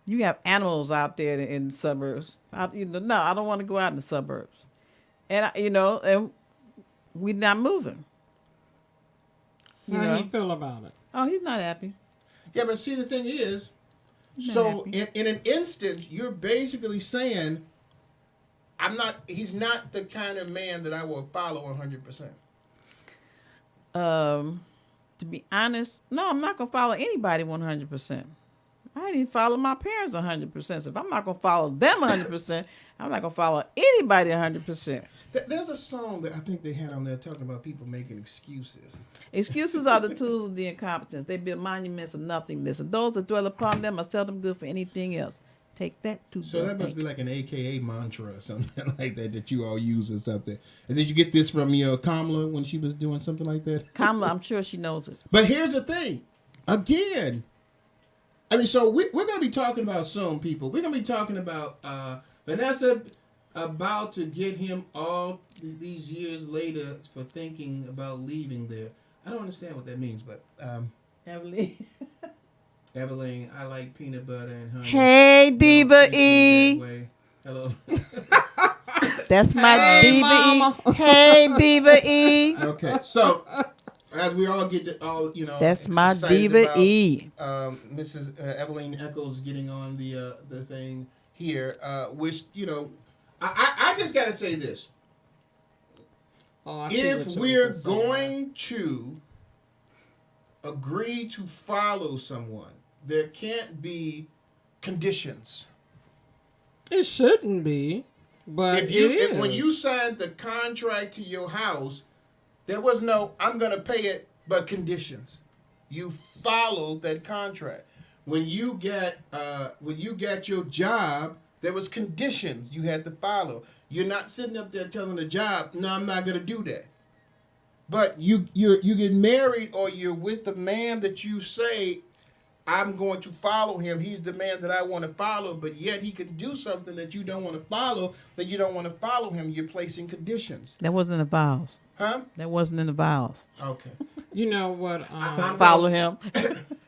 You have animals out there in the suburbs. No, I don't want to go out in the suburbs. And, and we're not moving. How do you feel about it? Oh, he's not happy. Yeah, but see, the thing is, Not so happy. in an instance, you're basically saying, he's not the kind of man that I will follow 100%. To be honest, no, I'm not going to follow anybody 100%. I didn't even follow my parents 100%. So if I'm not going to follow them 100%, I'm not going to follow anybody 100%. There's a song that I think they had on there talking about people making excuses. Excuses are the tools of the incompetence. They build monuments of nothingness, and those that dwell upon them are seldom good for anything else. Take that to So the that must bank. be like an AKA mantra or something like that you all use or something. And did you get this from Kamala when she was doing something like that? Kamala, I'm sure she knows it. But here's the thing. Again, I mean, so we're going to be talking about soon, people. We're going to be talking about Vanessa about to get him all these years later for thinking about leaving there. I don't understand what that means, but Evelyn. Evelyn, I like peanut butter and honey. Hey, Diva Don't treat me E. that way. Hello. That's my Hey, Diva Mama. E. Hey, Diva E. Okay, so as we all get to all, That's my excited diva about, E. Mrs. Evelyn Eccles getting on the thing here, which I just got to say this: Oh, I see if what you're we're saying. going to agree to follow someone, there can't be conditions. It shouldn't be, but When you signed the contract to your house, there was no "I'm going to pay it," but conditions. You followed that contract. When you got your job, there was conditions you had to follow. You're not sitting up there telling the job, "No, I'm not going to do that." But you get married, or you're with the man that you say, "I'm going to follow him. He's the man that I want to follow," but yet he can do something that you don't want to follow, that you don't want to follow him. You're placing conditions. That wasn't in the vows. Huh? That wasn't in the vows. Okay. You know what? Follow him.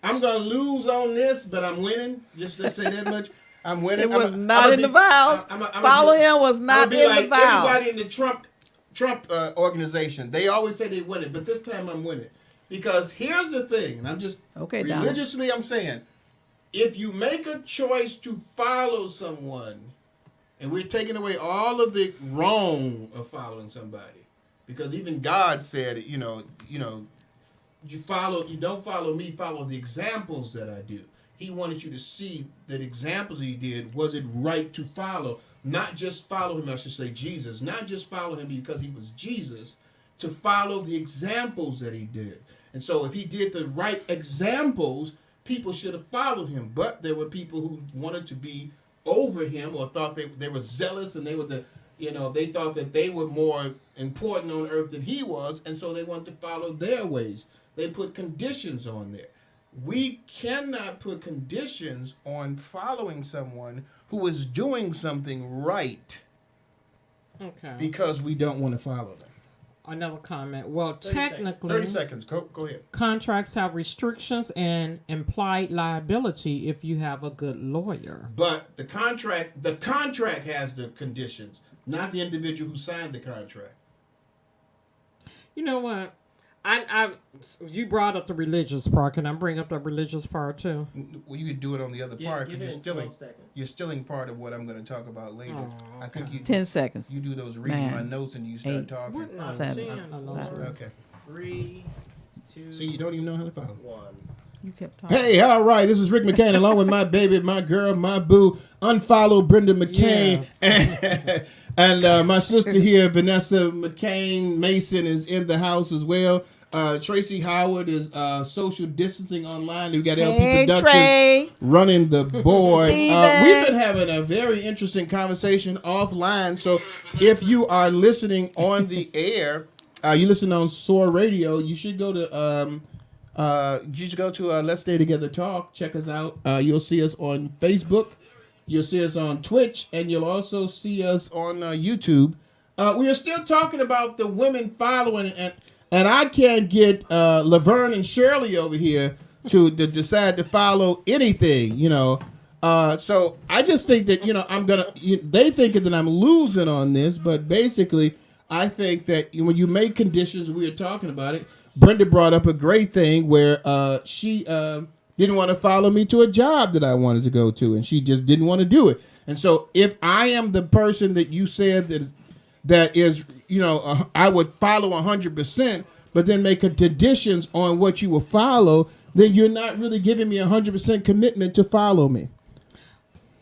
I'm going to lose on this, but I'm winning. Just to say that much. I'm winning. It was not in the vows. Follow him was not in the vows. Everybody in the Trump organization, they always say they win it, but this time I'm winning. Because here's the thing, and I'm just religiously I'm saying, if you make a choice to follow someone, and we're taking away all of the wrong of following somebody, because even God said, you don't follow me, follow the examples that I do. He wanted you to see that examples he did, was it right to follow? Not just follow him, I should say Jesus, not just follow him because he was Jesus, to follow the examples that he did. And so if he did the right examples, people should have followed him. But there were people who wanted to be over him, or thought they were zealous, and they were they thought that they were more important on earth than he was, and so they wanted to follow their ways. They put conditions on there. We cannot put conditions on following someone who is doing something right. Okay. Because we don't want to follow them. Another comment. Well, technically, 30 seconds. Go ahead. Contracts have restrictions and implied liability if you have a good lawyer. But the contract has the conditions, not the individual who signed the contract. You know what? You brought up the religious part. Can I bring up the religious part too? Well, you could do it on the other part, because seconds. you're stealing part of what I'm going to talk about later. Oh, I think you 10 seconds. You do those reading 9, my notes and you start 8, talking. What? No, 7, she ain't no 5. Okay. 3, 2, See, you don't even know how to follow. 1. You kept talking. Hey, all right. This is Rick McCain, along with my baby, my girl, my boo, unfollow Brenda McCain, and my sister here, Vanessa McCain Mason, is in the house as well. Tracy Howard is social distancing online. We've got LP Productions Trey. running the board. Steven. We've been having a very interesting conversation offline. So if you are listening on the air, you listen on SOAR Radio, you should go to Let's Stay Together Talk. Check us out. You'll see us on Facebook. You'll see us on Twitch, and you'll also see us on YouTube. We are still talking about the women following, and I can't get Laverne and Shirley over here to decide to follow anything, So I just think that, they thinking that I'm losing on this, but basically I think that when you make conditions, we were talking about it. Brenda brought up a great thing where she didn't want to follow me to a job that I wanted to go to, and she just didn't want to do it. And so if I am the person that you said that is, I would follow 100%, but then make conditions on what you will follow, then you're not really giving me 100% commitment to follow me.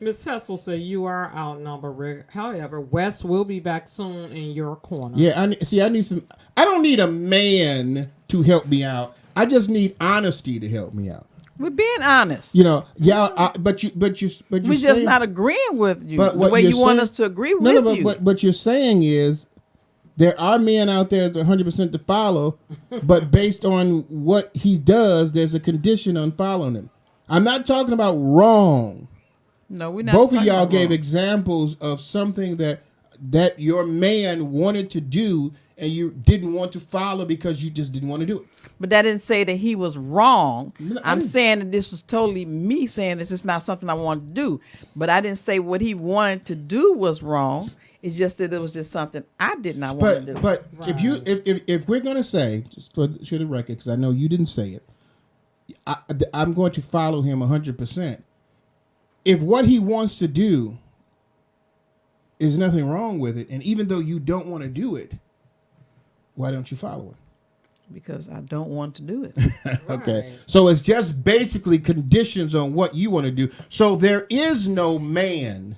Ms. Hessel said you are outnumbered, Rick. However, Wes will be back soon in your corner. Yeah, I don't need a man to help me out. I just need honesty to help me out. We're being honest. But you're We're just not agreeing with you but the way you want us to agree with you. But what you're saying is there are men out there that are 100% to follow, but based on what he does, there's a condition on following him. I'm not talking about wrong. No, we're not. Both of talking y'all about gave wrong. examples of something that your man wanted to do and you didn't want to follow because you just didn't want to do it. But that didn't say that he was wrong. No, I'm saying that this was totally me saying this is not something I want to do. But I didn't say what he wanted to do was wrong. It's just that it was just something I did not want to do. But if we're gonna say, just for the record, because I know you didn't say it, I'm going to follow him 100%. If what he wants to do is nothing wrong with it, and even though you don't want to do it, why don't you follow it? Because I don't want to do it. Okay. Right. So it's just basically conditions on what you want to do. So there is no man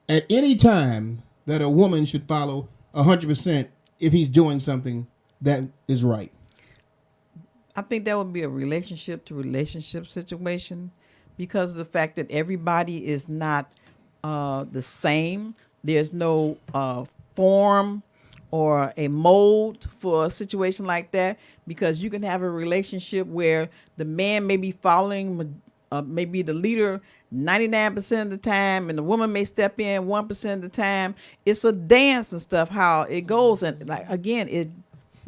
at any time that a woman should follow 100% if he's doing something that is right. I think that would be a relationship to relationship situation because of the fact that everybody is not the same. There's no form or a mold for a situation like that, because you can have a relationship where the man may be following maybe the leader 99% of the time, and the woman may step in 1% of the time. It's a dance and stuff, how it goes. And like, again, it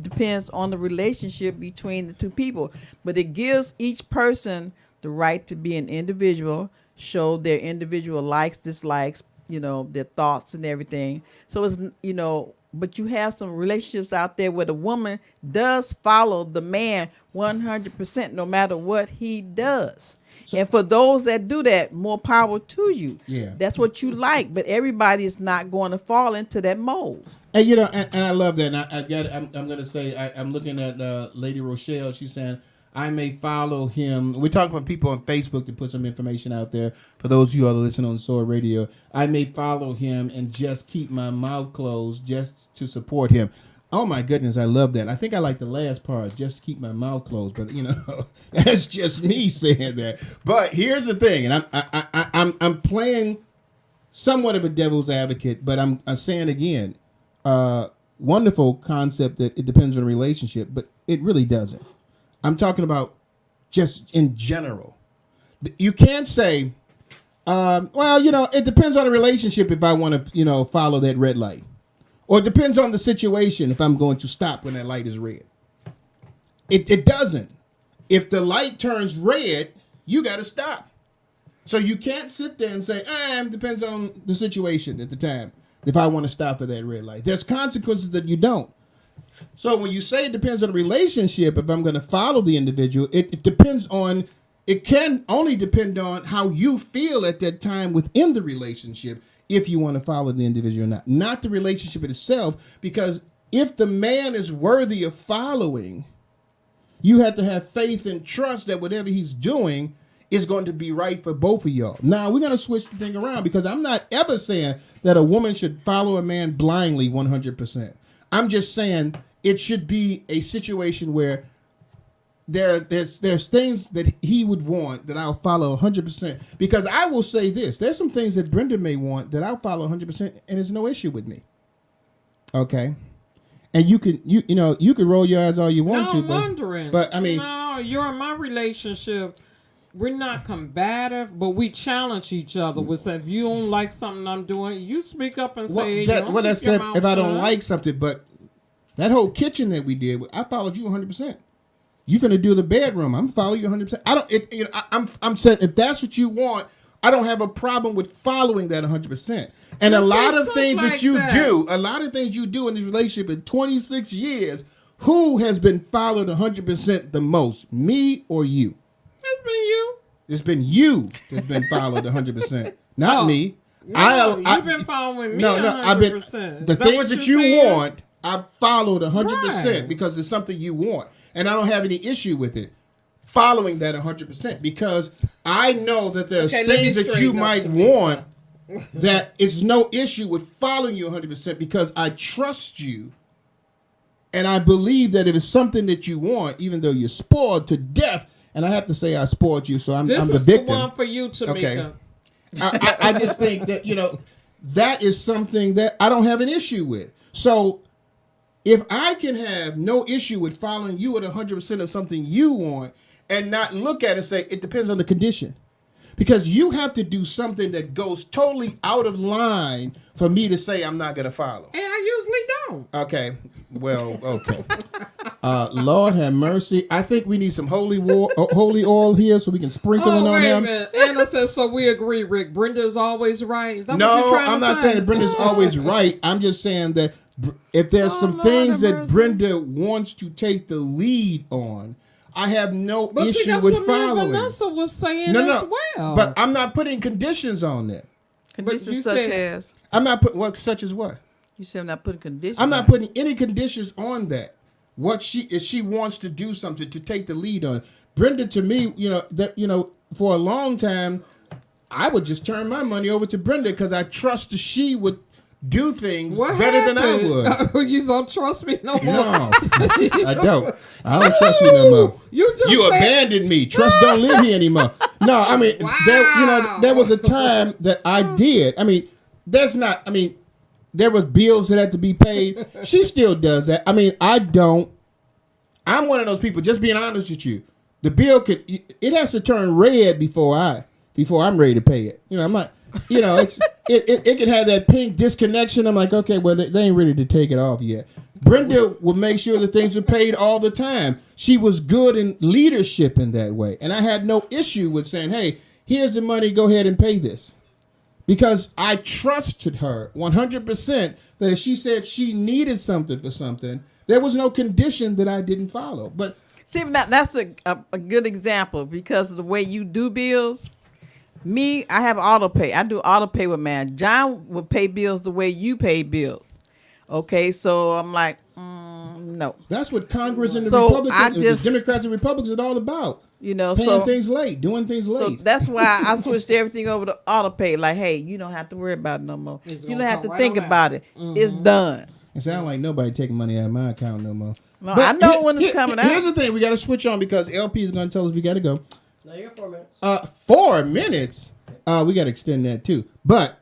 depends on the relationship between the two people, but it gives each person the right to be an individual, show their individual likes, dislikes, their thoughts and everything. So it's, but you have some relationships out there where the woman does follow the man 100% no matter what he does. And for those that do that, more power to you. Yeah. That's what you like, but everybody is not going to fall into that mold. And and I love that. And I'm going to say, I'm looking at Lady Rochelle. She's saying, I may follow him. We're talking about people on Facebook to put some information out there. For those of you who are listening on Soar Radio, I may follow him and just keep my mouth closed just to support him. Oh my goodness, I love that. I think I like the last part, just keep my mouth closed. But that's just me saying that. But here's the thing, and I'm playing somewhat of a devil's advocate, but I'm saying again, wonderful concept that it depends on the relationship, but it really doesn't. I'm talking about just in general. You can't say, it depends on the relationship if I want to, follow that red light. Or it depends on the situation if I'm going to stop when that light is red. It doesn't. If the light turns red, you got to stop. So you can't sit there and say, it depends on the situation at the time if I want to stop at that red light. There's consequences that you don't. So when you say it depends on the relationship, if I'm going to follow the individual, it depends on, it can only depend on how you feel at that time within the relationship, if you want to follow the individual or not the relationship itself. Because if the man is worthy of following, you have to have faith and trust that whatever he's doing is going to be right for both of y'all. Now we're going to switch the thing around, because I'm not ever saying that a woman should follow a man blindly 100%. I'm just saying it should be a situation where there's things that he would want that I'll follow 100%. Because I will say this, there's some things that Brenda may want that I'll follow 100%, and there's no issue with me. Okay, and you can roll your eyes all you want to. I'm wondering, but I mean, you're in my relationship. We're not combative, but we challenge each other. We say, if you don't like something I'm doing, you speak up and say, what I said, if I don't like something, but that whole kitchen that we did, I followed you 100%. You finna do the bedroom, I'm following you 100%. I'm saying, if that's what you want, I don't have a problem with following that 100%. And a lot of things that you do in this relationship in 26 years, who has been followed 100% the most, me or you? It's been you. It's been you that's been followed 100%, not me. No, you've been following me 100%. I've been the things that you want. I've followed 100% because it's something you want, and I don't have any issue with it following that 100%, because I know that there's things that you might want that it's no issue with following you 100%, because I trust you. And I believe that if it's something that you want, even though you're spoiled to death, and I have to say I spoiled you, so I'm the victim. This is the one for you, Tamika. Okay. I just think that, that is something that I don't have an issue with. So if I can have no issue with following you at 100% of something you want, and not look at it and say, it depends on the condition. Because you have to do something that goes totally out of line for me to say I'm not going to follow. And I usually don't. Okay. Well, okay. Lord have mercy. I think we need some holy oil here so we can sprinkle it on wait a them. minute. Anna says, so we agree, Rick. Brenda is always right. Is that what you're No, trying I'm to not say? saying that Brenda's always right. I'm just saying that if there's some Lord things have that mercy. Brenda wants to take the lead on, I have no But see, issue that's with what me and following. Vanessa was saying No, as no, well. but I'm not putting conditions on that. Conditions you such said- as I'm not putting what such as what. you said I'm not putting conditions. I'm not on it. putting any conditions on that. What if she wants to do something to take the lead on it. Brenda, to me, for a long time, I would just turn my money over to Brenda because I trust that she would do things what better than I happened? would. You don't trust me no more. No, I don't. I don't trust you no more. You just You said, abandoned me. Trust don't live here anymore. No, I mean, there was a time that I did. I mean, there was bills that had to be paid. She still does that. I mean, I don't. I'm one of those people. Just being honest with you, the bill it has to turn red before I'm ready to pay it. I'm not. It can have that pink disconnection. I'm like, okay, well, they ain't ready to take it off yet. Brenda would make sure that things are paid all the time. She was good in leadership in that way, and I had no issue with saying, hey, here's the money. Go ahead and pay this. Because I trusted her 100% that if she said she needed something for something, there was no condition that I didn't follow. But See, that's a good example because of the way you do bills. Me, I have auto pay. I do auto pay with man. John would pay bills the way you pay bills. Okay, so I'm like, no. that's what Congress and the So Republicans, I just- the Democrats and Republicans is all about. Paying Paying things late, doing things So late. that's why I switched everything over to auto pay. Like, hey, you don't have to worry about it no more. It's You gonna don't have to come right think on about it. It's done. It sounds like nobody taking money out of my account no more. No, I know when it's coming out. Here's the thing: we got to switch on because LP is going to tell us we got to go. No, you got 4 minutes. 4 minutes. We got to extend that too. But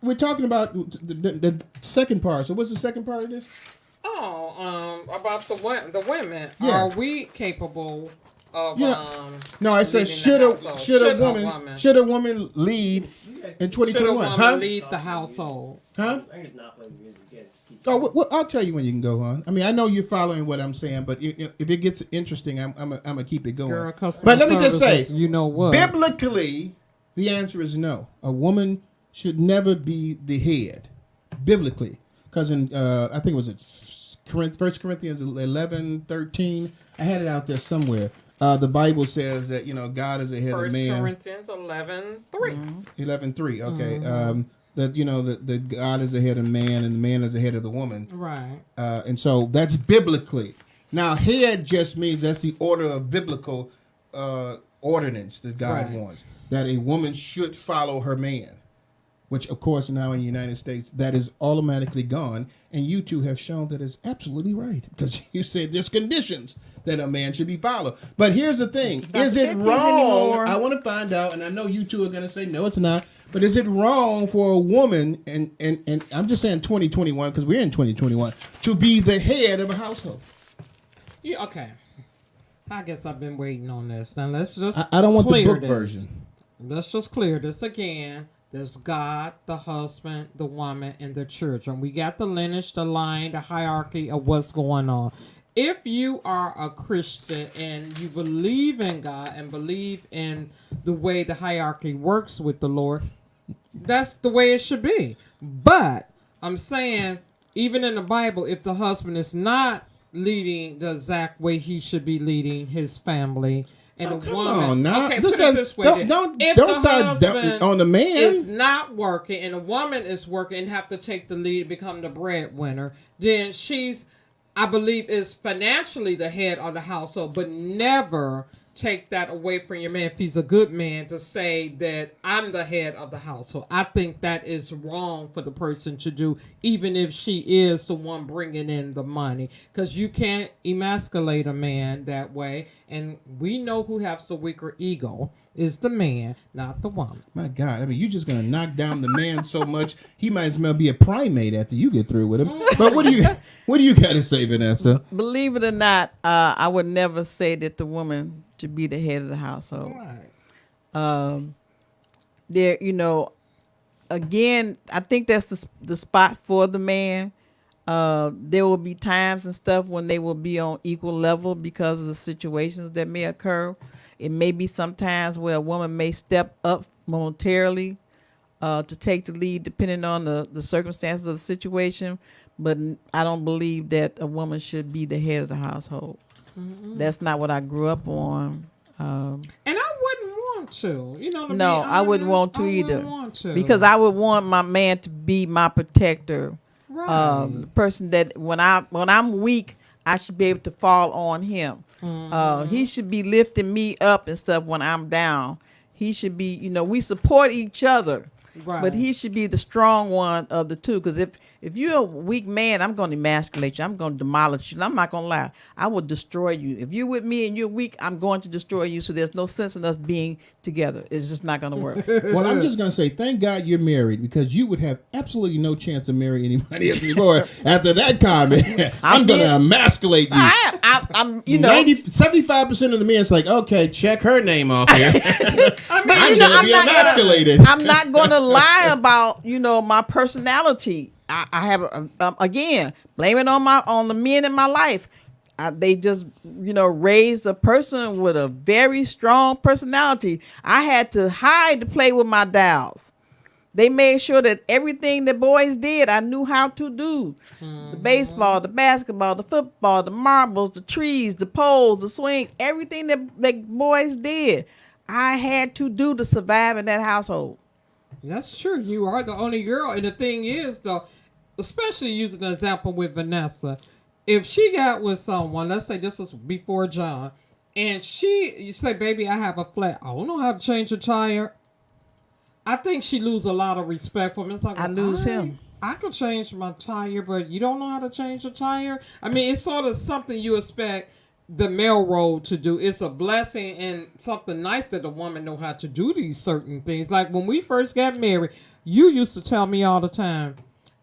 we're talking about the second part. So what's the second part of this? About the women. Yeah. Are we capable of? No, it says leading the household? should a woman lead in Should a 2021? woman Huh? lead the household? Huh? I can just not play the music. Yeah, just keep Oh, I'll tell you when you can go on. I mean, I know you're following what I'm saying, but if it gets interesting, I'm gonna keep it going. Girl, customer But let me just say, services, you know what? biblically, the answer is no. A woman should never be the head, biblically, because in I think it was 1 Corinthians 11:13. I had it out there somewhere. The Bible says that God is the head of 1 man. Corinthians 11:3. 11:3. Okay. That God is the head of man and the man is the head of the woman. Right. And so that's biblically. Now, head just means that's the order of biblical ordinance that God Right. wants. That a woman should follow her man. Which, of course, now in the United States, that is automatically gone. And you two have shown that it's absolutely right. Because you said there's conditions that a man should be followed. But here's the thing. not Is it 50s wrong? anymore. I want to find out, and I know you two are going to say, no, it's not. But is it wrong for a woman, and I'm just saying 2021, because we're in 2021, to be the head of a household? Yeah, okay. I guess I've been waiting on this. Now let's just I don't want the clear book this. version. Let's just clear this again. There's God, the husband, the woman, and the children. We got the lineage, the line, the hierarchy of what's going on. If you are a Christian and you believe in God and believe in the way the hierarchy works with the Lord, that's the way it should be. But I'm saying, even in the Bible, if the husband is not leading the exact way he should be leading his family, and a Come woman, on now. okay, This put it has- this way, don't- then. don't- If don't the start husband dumping on the man. is not working and a woman is working and have to take the lead and become the breadwinner, then she's, I believe, is financially the head of the household, but never take that away from your man if he's a good man to say that I'm the head of the household. I think that is wrong for the person to do, even if she is the one bringing in the money, because you can't emasculate a man that way. And we know who has the weaker ego is the man, not the woman. My God, I mean, you're just gonna knock down the man so much he might as well be a primate after you get through with him. But what do you got to say, Vanessa? Believe it or not, I would never say that the woman should be the head of the household. Right. There, again, I think that's the spot for the man. There will be times and stuff when they will be on equal level because of the situations that may occur. It may be sometimes where a woman may step up momentarily to take the lead depending on the circumstances of the situation. But I don't believe that a woman should be the head of the household. Mm-hmm. That's not what I grew up on. And I wouldn't want to. You know, no, I wouldn't want to either. Want to. Because I would want my man to be my protector. Right. The person that when I'm weak, I should be able to fall on him. Mm-hmm. He should be lifting me up and stuff when I'm down. He should be, we support each other. Right. But he should be the strong one of the two. Because if you're a weak man, I'm going to emasculate you. I'm going to demolish you. And I'm not going to lie. I will destroy you. If you're with me and you're weak, I'm going to destroy you. So there's no sense in us being together. It's just not going to work. Well, I'm just going to say, thank God you're married, because you would have absolutely no chance to marry anybody else anymore after that comment. I'm going to emasculate you. I'm 75% of the men is like, okay, check her name off here. I'm going to be emasculated. I'm not going to lie about, my personality. I have again, blame it on the men in my life. They just raised a person with a very strong personality. I had to hide to play with my dolls. They made sure that everything the boys did, I knew how to do. Mm-hmm. The baseball, the basketball, the football, the marbles, the trees, the poles, the swings, everything that the boys did, I had to do to survive in that household. That's true. You are the only girl. And the thing is, though, especially using an example with Vanessa, if she got with someone, let's say this was before John, and you say, baby, I have a flat. I don't know how to change a tire. I think she lose a lot of respect for me. It's like, I lose him. I could change my tire, but you don't know how to change a tire? I mean, it's sort of something you expect the male role to do. It's a blessing and something nice that a woman know how to do these certain things. Like when we first got married, you used to tell me all the time,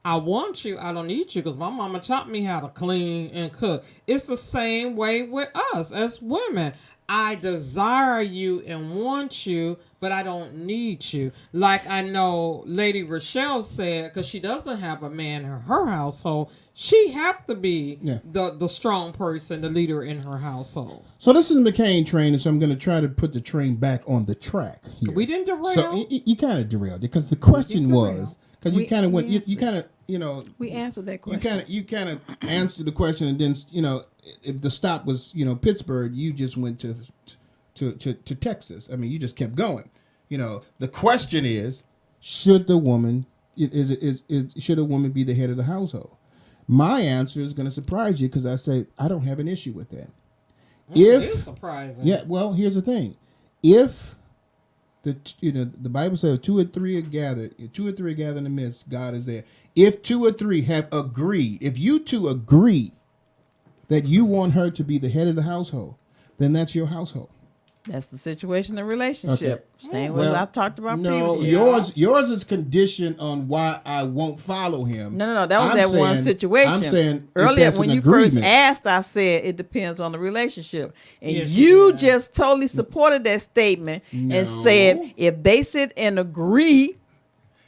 I want you, I don't need you, because my mama taught me how to clean and cook. It's the same way with us as women. I desire you and want you, but I don't need you. Like I know Lady Rochelle said, because she doesn't have a man in her household, she have to be the strong person, the leader in her household. So this is the McCain train, and so I'm going to try to put the train back on the track here. We didn't derail. So you kind of derailed it, because the question was, because you kind of went, you kind of, we answered that question. You kind of answered the question, and then if the stop was Pittsburgh, you just went to Texas. I mean, you just kept going. The question is, should the woman should a woman be the head of the household? My answer is going to surprise you, because I say I don't have an issue with that. It is surprising. Yeah, well, here's the thing: if the Bible says two or three are gathered in the midst, God is there. If two or three have agreed, if you two agree that you want her to be the head of the household, then that's your household. That's the situation in a relationship. Okay. Same as I talked about previously. Yours is conditioned on why I won't follow him. No. That was one situation. I'm saying earlier when you first asked, I said it depends on the relationship. And you just totally supported that statement and said if they sit and agree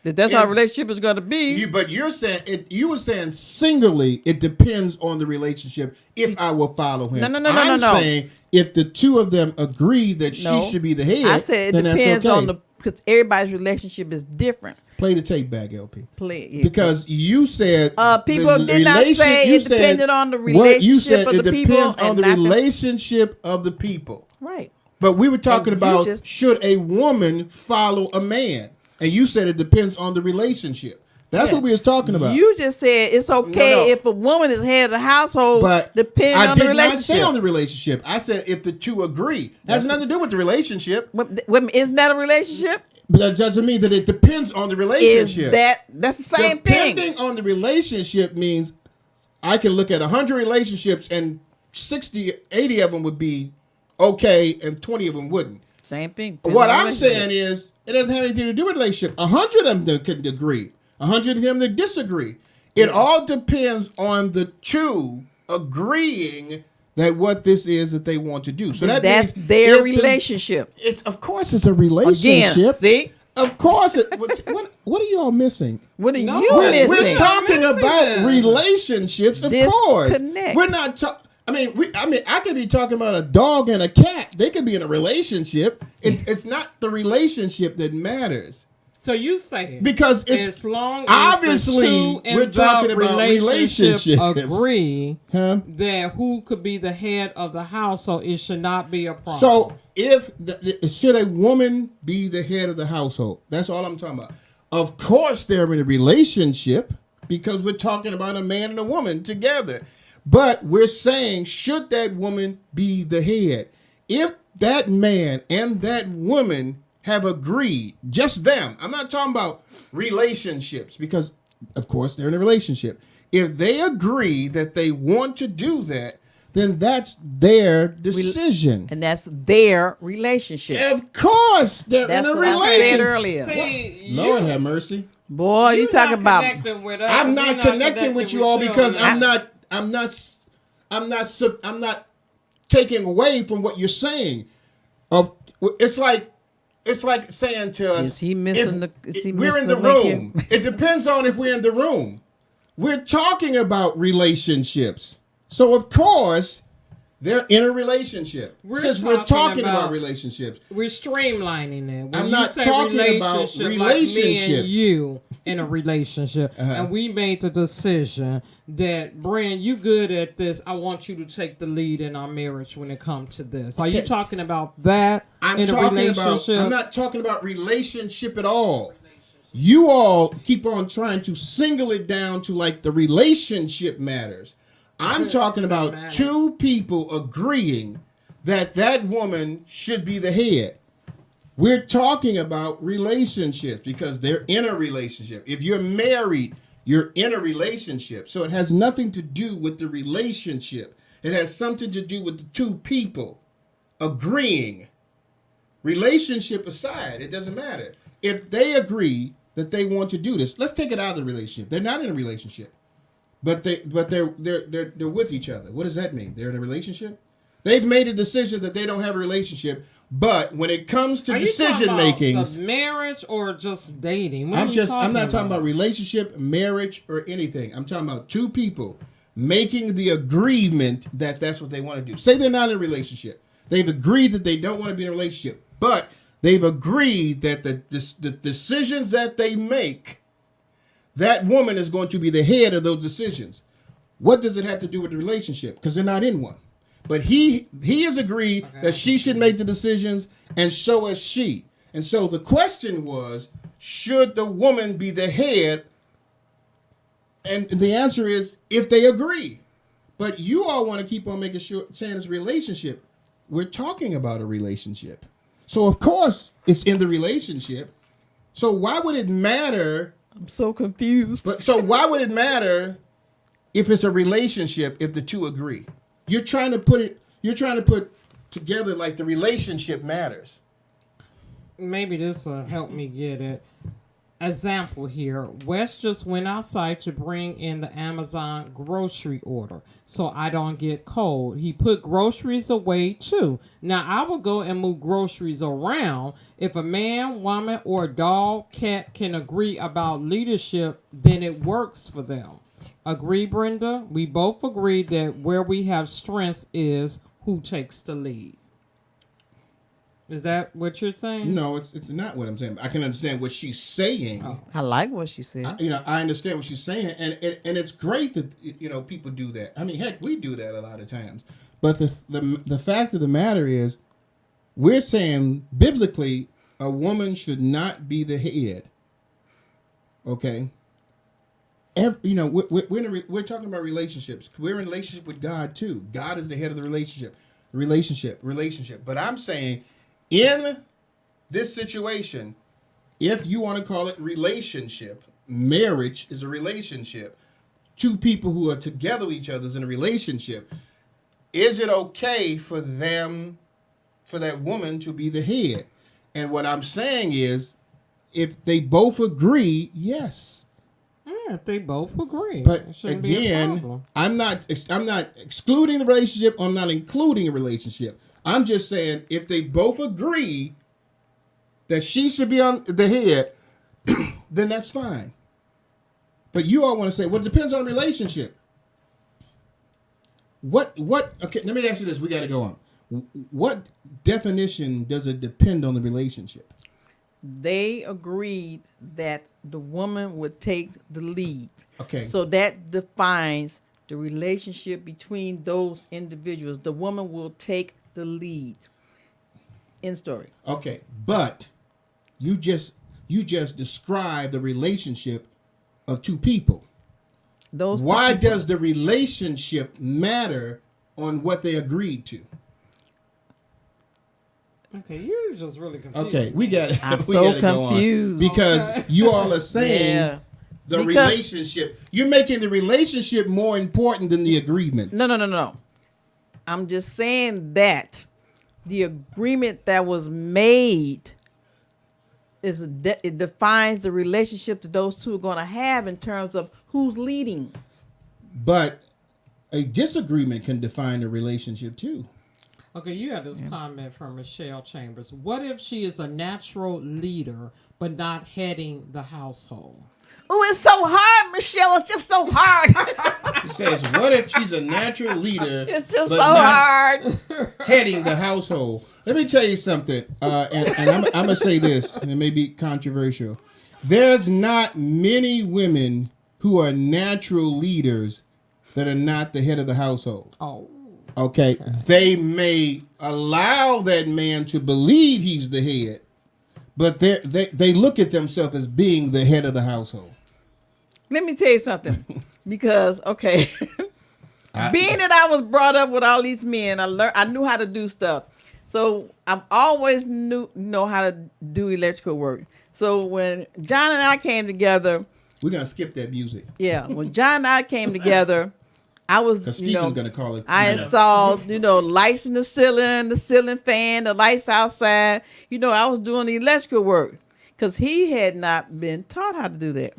that's how a relationship is going to be. But you're saying you were saying singularly, it depends on the relationship if I will follow him. No. I'm saying if the two of them agree that she should be the head, I said it depends on because everybody's relationship is different. Play the tape back, LP. Play it. Because you said people did not say it depended on the relationship of the people. It depends on the relationship of the people. Right. But we were talking about should a woman follow a man? And you said it depends on the relationship. That's what we was talking about. You just said it's okay if a woman is head of the household, but depending on the relationship. I did not say on the relationship. I said if the two agree. That has nothing to do with the relationship. Isn't that a relationship? But that doesn't mean that it depends on the relationship. That's the same thing. Depending on the relationship means I can look at 100 relationships and 60, 80 of them would be okay and 20 of them wouldn't. Same thing. What I'm saying is, it doesn't have anything to do with relationship. 100 of them can agree. 100 of them that disagree. It all depends on the two agreeing that what this is that they want to do. So that's their relationship. Of course it's a relationship. Again, see? Of course. What are you all missing? What are No, you We're missing? talking missing about it. relationships, of course. Disconnect. We're not talking. I mean, I could be talking about a dog and a cat. They could be in a relationship. It's not the relationship that matters. So you say Because it's as long as obviously the two we're in talking the about relationship relationships. agree Huh? that who could be the head of the household, it should not be a problem. So if should a woman be the head of the household? That's all I'm talking about. Of course, they're in a relationship because we're talking about a man and a woman together. But we're saying, should that woman be the head? If that man and that woman have agreed, just them, I'm not talking about relationships because, of course, they're in a relationship. If they agree that they want to do that, then that's their decision. And that's their relationship. Of course, they're That's in a what I said relationship. earlier. See, Lord have mercy. Boy, you you're talking not about connecting with us, I'm we're not connecting with you all because them. I'm not taking away from what you're saying. It's like saying to us, Is he missing we're in the link room. It depends on if we're in the room. We're talking about relationships. So of course, they're in a relationship. Since we're talking about relationships. We're streamlining it. When I'm you not say talking about relationship, like me relationships. and you in a relationship, and we made the decision that, Brand, you good at this. I want you to take the lead in our marriage when it comes to this. Are you Okay. talking about that in a relationship? I'm not talking about relationship at all. You all keep on trying to single it down to like the relationship matters. I'm talking about matters. two people agreeing that woman should be the head. We're talking about relationships because they're in a relationship. If you're married, you're in a relationship. So it has nothing to do with the relationship. It has something to do with the two people agreeing. Relationship aside, it doesn't matter. If they agree that they want to do this, let's take it out of the relationship. They're not in a relationship. But they're with each other. What does that mean? They're in a relationship? They've made a decision that they don't have a relationship, but when it comes to decision making, the marriage or just dating? What I'm not talking about relationship, marriage, or anything. I'm talking about two people making the agreement that that's what they want to do. Say they're not in a relationship. They've agreed that they don't want to be in a relationship, but they've agreed that the decisions that they make, that woman is going to be the head of those decisions. What does it have to do with the relationship? Because they're not in one. But he has agreed that she should make the decisions, and so has she. And so the question was, should the woman be the head? And the answer is, if they agree. But you all want to keep on making sure, saying it's a relationship. We're talking about a relationship. So, of course, it's in the relationship. So why would it matter? I'm so confused. But so why would it matter if it's a relationship if the two agree? You're trying to put together like the relationship matters. Maybe this will help me get it. Example here. Wes just went outside to bring in the Amazon grocery order so I don't get cold. He put groceries away too. Now I will go and move groceries around. If a man, woman, or dog, cat can agree about leadership, then it works for them. Agree, Brenda? We both agree that where we have strengths is who takes the lead. Is that what you're saying? No, it's not what I'm saying. I can understand what she's saying. Oh. I like what she said. I understand what she's saying, and it's great that people do that. I mean, heck, we do that a lot of times. But the fact of the matter is, we're saying biblically, a woman should not be the head. Okay. We're talking about relationships. We're in a relationship with God too. God is the head of the relationship. But I'm saying, in this situation, if you want to call it relationship, marriage is a relationship. Two people who are together with each other is in a relationship. Is it okay for that woman to be the head? And what I'm saying is, if they both agree, yes. Yeah, if they both agree. But it shouldn't be a again, problem. I'm not excluding the relationship. I'm not including a relationship. I'm just saying if they both agree that she should be on the head, then that's fine. But you all want to say, well, it depends on the relationship. Okay, let me ask you this. We got to go on. What definition does it depend on the relationship? They agreed that the woman would take the lead. Okay. So that defines the relationship between those individuals. The woman will take the lead. End story. Okay, but you just described the relationship of two people. Why does the relationship matter on what they agreed to? Okay, you're just really confused. Okay, we got it. I'm We so gotta go on. confused. Because you all are saying Yeah. the Because- relationship. You're making the relationship more important than the agreement. No. I'm just saying that the agreement that was made it defines the relationship that those two are going to have in terms of who's leading. But a disagreement can define the relationship too. Okay, you have this comment from Michelle Chambers. What if she is a natural leader but not heading the household? Oh, it's so hard, Michelle. It's just so hard. It says, what if she's a natural leader It's just but so not hard. heading the household? Let me tell you something, and I'm going to say this, and it may be controversial. There's not many women who are natural leaders that are not the head of the household. Oh. Okay, they may allow that man to believe he's the head, but they look at themselves as being the head of the household. Let me tell you something. Because, okay, being that I was brought up with all these men, I knew how to do stuff. So I've always know how to do electrical work. So when John and I came together. We're going to skip that music. Yeah, when John and I came together, I was, Because Stephen's going to call it. I installed, lights in the ceiling fan, the lights outside. I was doing the electrical work because he had not been taught how to do that.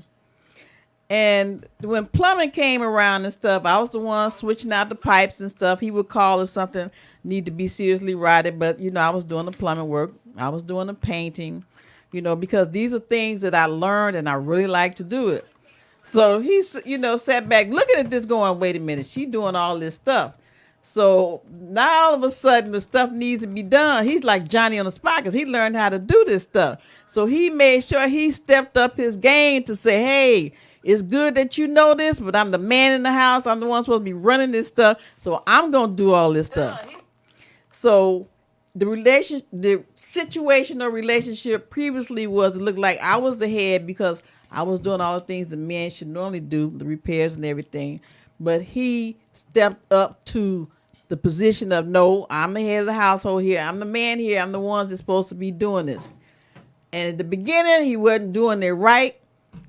And when plumbing came around and stuff, I was the one switching out the pipes and stuff. He would call if something needed to be seriously righted. But, I was doing the plumbing work. I was doing the painting, because these are things that I learned and I really like to do it. So he's, sat back looking at this going, wait a minute, she doing all this stuff. So now all of a sudden the stuff needs to be done. He's like Johnny on the spot because he learned how to do this stuff. So he made sure he stepped up his game to say, hey, it's good that you know this, but I'm the man in the house. I'm the one supposed to be running this stuff. So I'm going to do all this stuff. So the situational relationship previously was, it looked like I was the head because I was doing all the things the men should normally do, the repairs and everything. But he stepped up to the position of, no, I'm the head of the household here. I'm the man here. I'm the one that's supposed to be doing this. And at the beginning, he wasn't doing it right.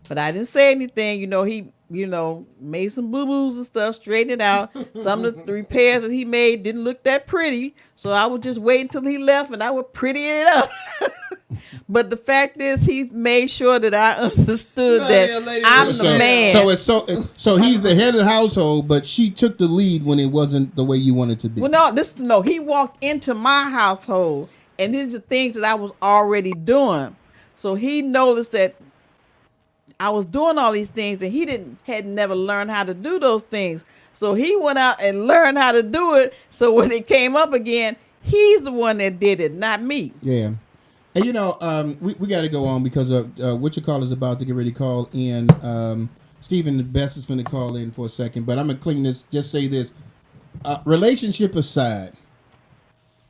But I didn't say anything. He, made some boo-boos and stuff, straightened it out. Some of the repairs that he made didn't look that pretty. So I would just wait until he left and I would pretty it up. But the fact is, he made sure that I understood that I'm the man. So he's the head of the household, but she took the lead when it wasn't the way you wanted to be. Well, no, he walked into my household, and these are things that I was already doing. So he noticed that I was doing all these things, and he had never learned how to do those things. So he went out and learned how to do it. So when it came up again, he's the one that did it, not me. Yeah. And we got to go on because what you call is about to get ready to call in. Stephen, the best is going to call in for a second, but I'm going to clean this. Just say this: relationship aside,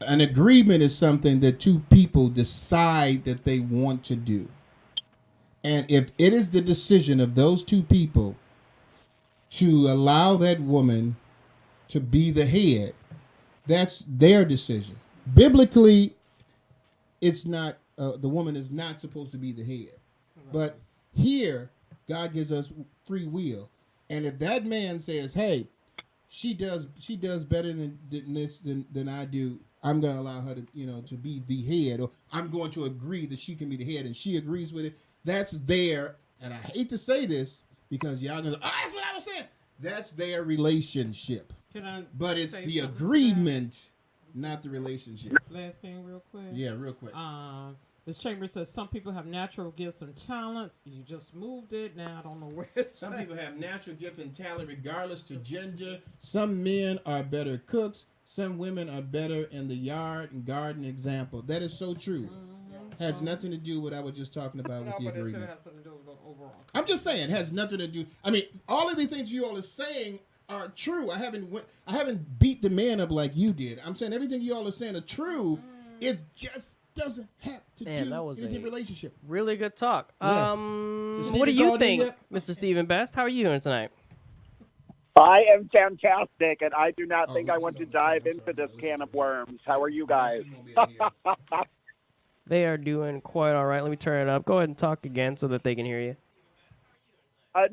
an agreement is something that two people decide that they want to do, and if it is the decision of those two people to allow that woman to be the head, that's their decision. Biblically, it's not, the woman is not supposed to be the head. But here, God gives us free will. And if that man says, hey, she does better than I do, I'm going to allow her to be the head, or I'm going to agree that she can be the head, and she agrees with it, that's their, and I hate to say this, because y'all going to, that's what I was saying. That's their relationship. But it's the agreement, not the relationship. Last thing real quick. Yeah, real quick. This chamber says some people have natural gifts and talents. You just moved it. Now I don't know where it's Some at. people have natural gift and talent regardless to gender. Some men are better cooks. Some women are better in the yard and garden example. That is so true. Has nothing to do with what I was just talking about with the No, but it still agreement. has something to do with the overall. I'm just saying, it has nothing to do. I mean, all of the things you all are saying are true. I haven't beat the man up like you did. I'm saying everything you all are saying are true. It just doesn't have to Man, do that was with the a- relationship. Really good talk. Yeah. What do you called in think, yet? Mr. Stephen Best? How are you doing tonight? I am fantastic, and I do not think look, I he's want on to the dive phone. I'm into sorry. this Listen can to of him. worms. How are you guys? You won't be able to hear. They are doing quite all right. Let me turn it up. Go ahead and talk again so that they can hear you.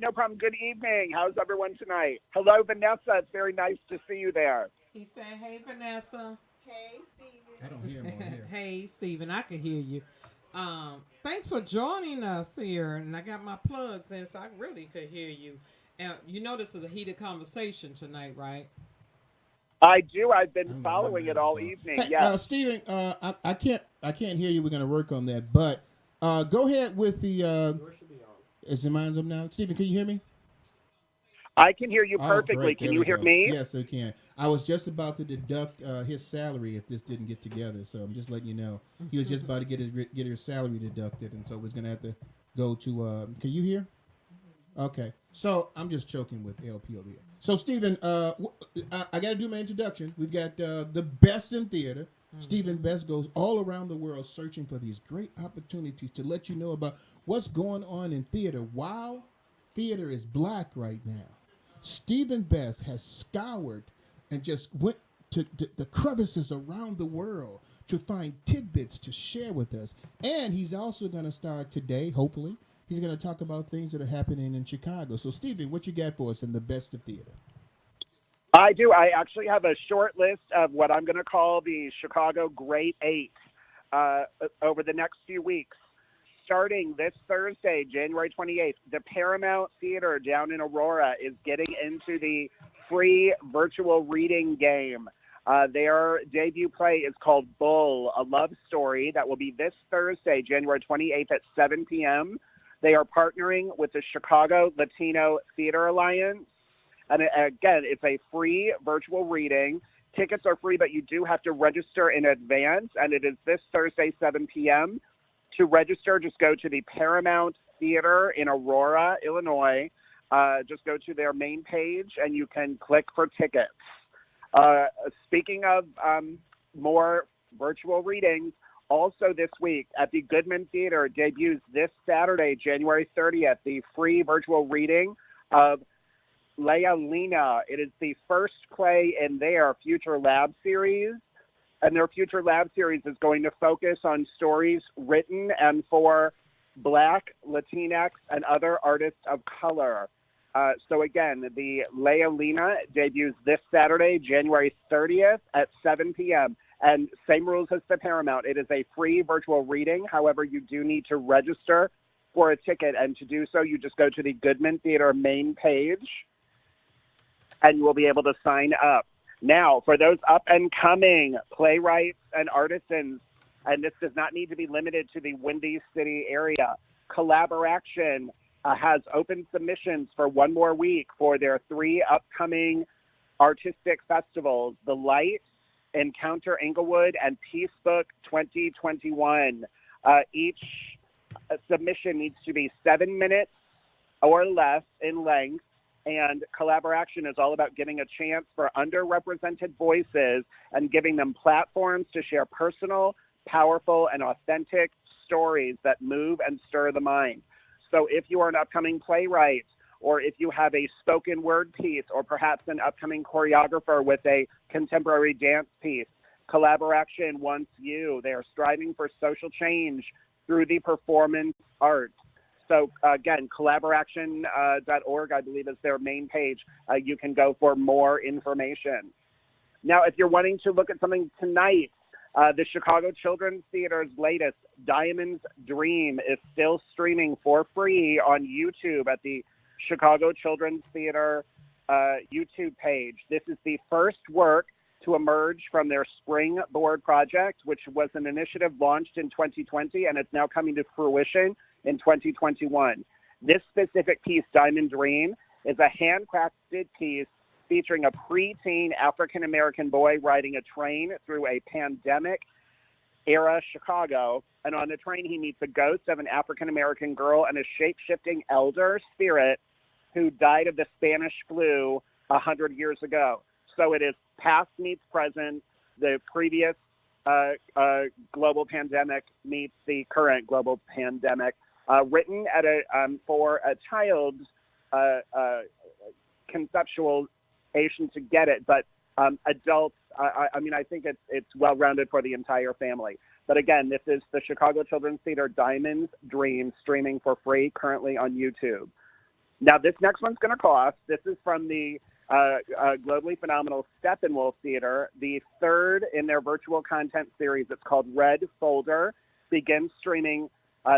No problem. Good evening. How's everyone tonight? Hello, Vanessa. It's very nice to see you there. He said, "Hey, Vanessa." I don't hear him on here. Hey, Stephen, I can hear you. Thanks for joining us here, and I got my plugs in, so I really could hear you. And you know this is a heated conversation tonight, right? I do. I've I been don't know following why it mine all is on. evening. Hey, Yes. Steven, I can't hear you. We're gonna work on that, but go ahead with the. Is it mine's up now? Steven, can you hear me? I can hear you Oh, perfectly. great. Can There you we hear go. me? Yes, I can. I was just about to deduct his salary if this didn't get together, so I'm just letting you know. He was just about to get his salary deducted, and so we're gonna have to go to. Can you hear? Okay, so I'm just choking with LP over here. So Stephen, I got to do my introduction. We've got the best in theater. Stephen Best goes all around the world searching for these great opportunities to let you know about what's going on in theater. While theater is black right now, Stephen Best has scoured and just went to the crevices around the world to find tidbits to share with us. And he's also going to start today, hopefully. He's going to talk about things that are happening in Chicago. So, Stephen, what you got for us in the best of theater? I do. I actually have a short list of what I'm going to call the Chicago Great Eight over the next few weeks. Starting this Thursday, January 28th, the Paramount Theater down in Aurora is getting into the free virtual reading game. Their debut play is called Bull, a love story that will be this Thursday, January 28th at 7 p.m. They are partnering with the Chicago Latino Theater Alliance. And again, it's a free virtual reading. Tickets are free, but you do have to register in advance, and it is this Thursday, 7 p.m. To register, just go to the Paramount Theater in Aurora, Illinois. Just go to their main page, and you can click for tickets. Speaking of more virtual readings, also this week at the Goodman Theater debuts this Saturday, January 30th, the free virtual reading of Leia Lena. It is the first play in their Future Lab series. And their Future Lab series is going to focus on stories written and for Black, Latinx, and other artists of color. So again, the Leia Lena debuts this Saturday, January 30th at 7 p.m. And same rules as the Paramount. It is a free virtual reading. However, you do need to register for a ticket. And to do so, you just go to the Goodman Theater main page, and you will be able to sign up. Now, for those up-and-coming playwrights and artisans, and this does not need to be limited to the Windy City area, Collaboration has open submissions for one more week for their 3 upcoming artistic festivals, The Light, Encounter Inglewood, and Peace Book 2021. Each submission needs to be 7 minutes or less in length. And Collaboration is all about giving a chance for underrepresented voices and giving them platforms to share personal, powerful, and authentic stories that move and stir the mind. So if you are an upcoming playwright, or if you have a spoken word piece, or perhaps an upcoming choreographer with a contemporary dance piece, Collaboration wants you. They are striving for social change through the performance arts. So, again, collaboration.org, I believe, is their main page. You can go for more information. Now, if you're wanting to look at something tonight, the Chicago Children's Theater's latest, Diamond's Dream, is still streaming for free on YouTube at the Chicago Children's Theater YouTube page. This is the first work to emerge from their Springboard project, which was an initiative launched in 2020, and it's now coming to fruition in 2021. This specific piece, Diamond Dream, is a handcrafted piece featuring a preteen African-American boy riding a train through a pandemic-era Chicago. And on the train, he meets a ghost of an African-American girl and a shape-shifting elder spirit who died of the Spanish flu 100 years ago. So it is past meets present, the previous global pandemic meets the current global pandemic, written at for a child's conceptualization to get it, but adults, I mean, I think it's well-rounded for the entire family. But again, this is the Chicago Children's Theater Diamond Dream, streaming for free currently on YouTube. Now, this next one's going to cost. This is from the globally phenomenal Steppenwolf Theater, the third in their virtual content series. It's called Red Folder, begins streaming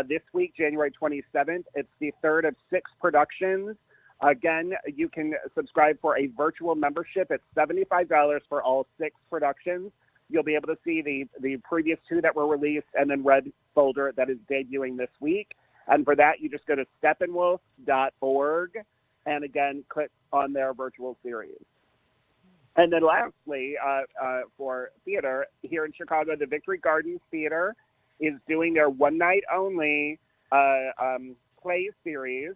this week, January 27th. It's the third of 6 productions. Again, you can subscribe for a virtual membership. It's $75 for all 6 productions. You'll be able to see the previous 2 that were released and then Red Folder that is debuting this week. And for that, you just go to steppenwolf.org and again, click on their virtual series. And then lastly, for theater, here in Chicago, the Victory Gardens Theater is doing their one-night only play series,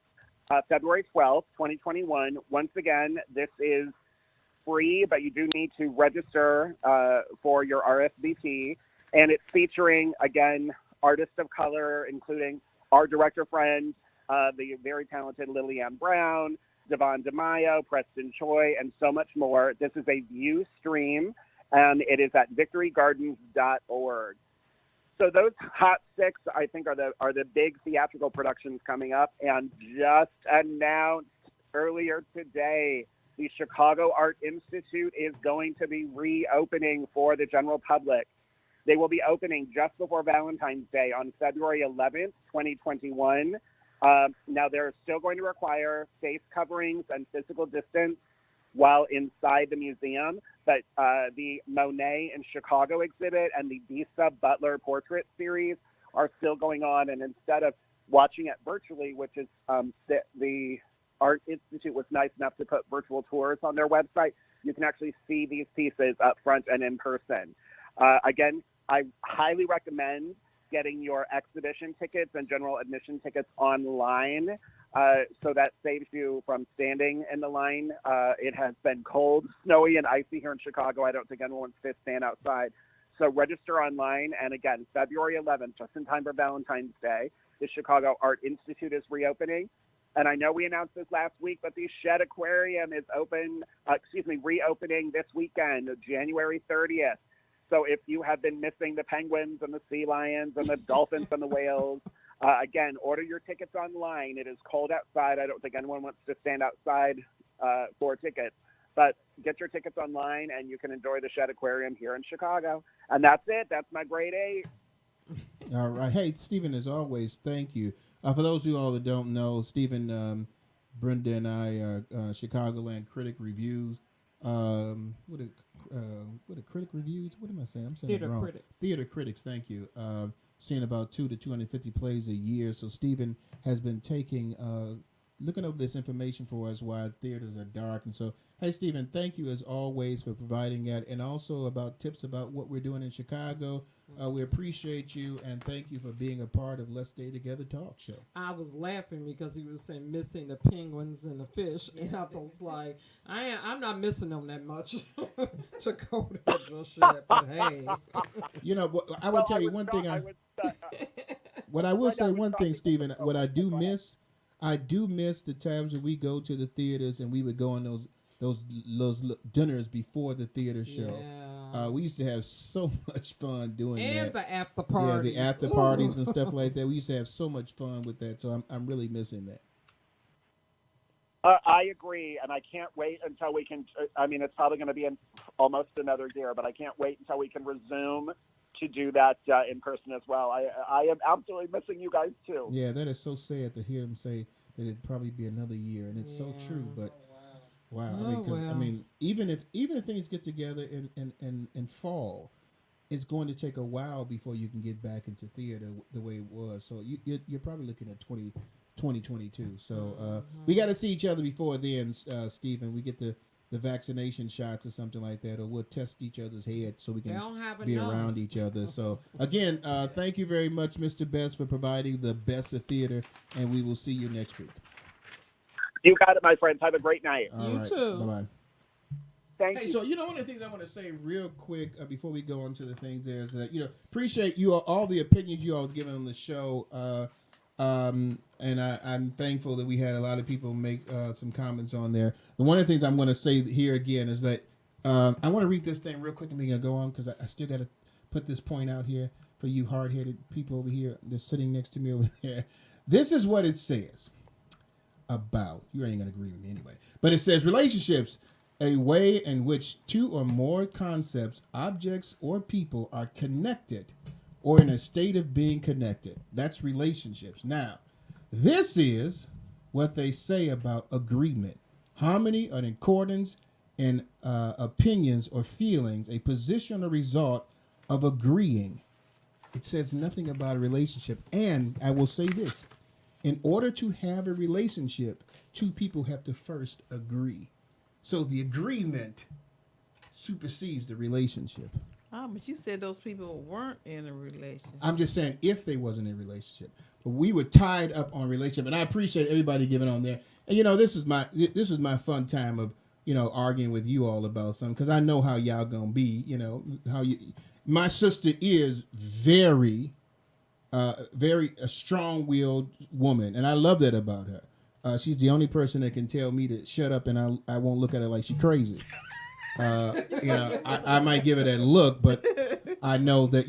February 12th, 2021. Once again, this is free, but you do need to register for your RSVP. And it's featuring, again, artists of color, including our director friend, the very talented Lillian Brown, Devon DeMaio, Preston Choi, and so much more. This is a view stream, and it is at victorygardens.org. So those hot 6, I think, are the big theatrical productions coming up. And just announced earlier today, the Chicago Art Institute is going to be reopening for the general public. They will be opening just before Valentine's Day on February 11th, 2021. Now, they're still going to require face coverings and physical distance while inside the museum, but the Monet in Chicago exhibit and the Bisa Butler portrait series are still going on. And instead of watching it virtually, which is the Art Institute was nice enough to put virtual tours on their website, you can actually see these pieces up front and in person. Again, I highly recommend getting your exhibition tickets and general admission tickets online, so that saves you from standing in the line. It has been cold, snowy, and icy here in Chicago. I don't think anyone wants to stand outside. So register online. And again, February 11th, just in time for Valentine's Day, the Chicago Art Institute is reopening. And I know we announced this last week, but the Shed Aquarium is reopening this weekend, January 30th. So if you have been missing the penguins and the sea lions and the dolphins and the whales, again, order your tickets online. It is cold outside. I don't think anyone wants to stand outside for tickets. But get your tickets online, and you can enjoy the Shed Aquarium here in Chicago. And that's it. That's my grade 8. All right. Hey, Stephen, as always, thank you. For those of you all that don't know, Stephen, Brenda, and I are Chicagoland Critic Reviews. What are critic reviews? What am I saying? I'm saying Theater it wrong. critics. Theater critics. Thank you. Seeing about 200 to 250 plays a year. So Stephen has been looking over this information for us why theaters are dark. And so, hey, Stephen, thank you as always for providing that, and also about tips about what we're doing in Chicago. We appreciate you, and thank you for being a part of Let's Stay Together Talk Show. I was laughing because he was saying missing the penguins and the fish, and I was like, I'm not missing them that much to go there just yet. But hey, You know, I will tell you one thing. What I will say one thing, Stephen. What I do miss the times when we go to the theaters and we would go on those dinners before the theater show. yeah. We used to have so much fun doing that. And the after parties. Yeah, the after parties and stuff like that. We used to have so much fun with that. So I'm really missing that. I agree, and I can't wait until we can. I mean, it's probably going to be in almost another year, but I can't wait until we can resume to do that in person as well. I am absolutely missing you guys too. Yeah, that is so sad to hear them say that it'd probably be another year, and it's so true. But Wow. I Oh, mean, because well. even if things get together in fall, it's going to take a while before you can get back into theater the way it was. So you're probably looking at 2022. So we got to see each other before then, Stephen. We get the vaccination shots or something like that, or we'll test each other's heads so we They can don't have be enough. around each other. So again, thank you very much, Mr. Best, for providing the best of theater, and we will see you next week. You got it, my friends. Have a great night. All You right. too. Bye-bye. Thank Hey, you. so one of the things I want to say real quick before we go on to the things there is that appreciate you all the opinions you all have given on the show, and I'm thankful that we had a lot of people make some comments on there. And one of the things I'm going to say here again is that I want to read this thing real quick and we're going to go on because I still got to put this point out here for you hard-headed people over here that's sitting next to me over there. This is what it says about, you ain't going to agree with me anyway, but it says relationships, a way in which two or more concepts, objects, or people are connected or in a state of being connected. That's relationships. Now, this is what they say about agreement, harmony or accordance in opinions or feelings, a position or result of agreeing. It says nothing about a relationship. And I will say this, in order to have a relationship, two people have to first agree. So the agreement supersedes the relationship. Oh, but you said those people weren't in a relationship. I'm just saying if they wasn't in a relationship. But we were tied up on relationship, and I appreciate everybody giving on there. And this was my fun time of arguing with you all about something because I know how y'all gonna be. My sister is very a strong-willed woman, and I love that about her. She's the only person that can tell me to shut up, and I won't look at her like she's crazy. I might give her that look, but I know that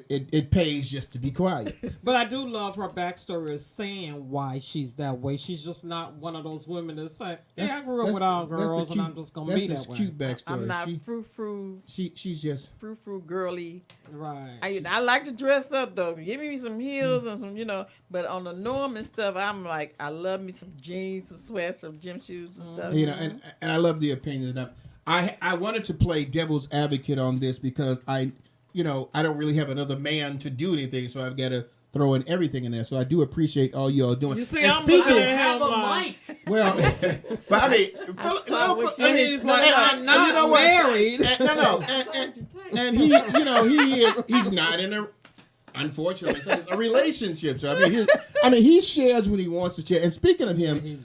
it pays just to be quiet. But I do love her backstory of saying why she's that way. She's just not one of those women that say, "Yeah, I grew up with all girls, and I'm just gonna be that That's way." cute backstory. I'm not frou-frou She's just girly. Right. I like to dress up though. Give me some heels and some, but on the norm and stuff, I'm like, I love me some jeans, some sweats, some gym shoes and stuff. and I love the opinions. Now, I wanted to play devil's advocate on this because I don't really have another man to do anything, so I've got to throw in everything in there. So I do appreciate all y'all doing. You see, And I'm speaking- looking at him like, well, but I mean, and he's like, I'm not married. And he's not in a. Unfortunately, so it's a relationship. So he shares when he wants to share. And speaking of him,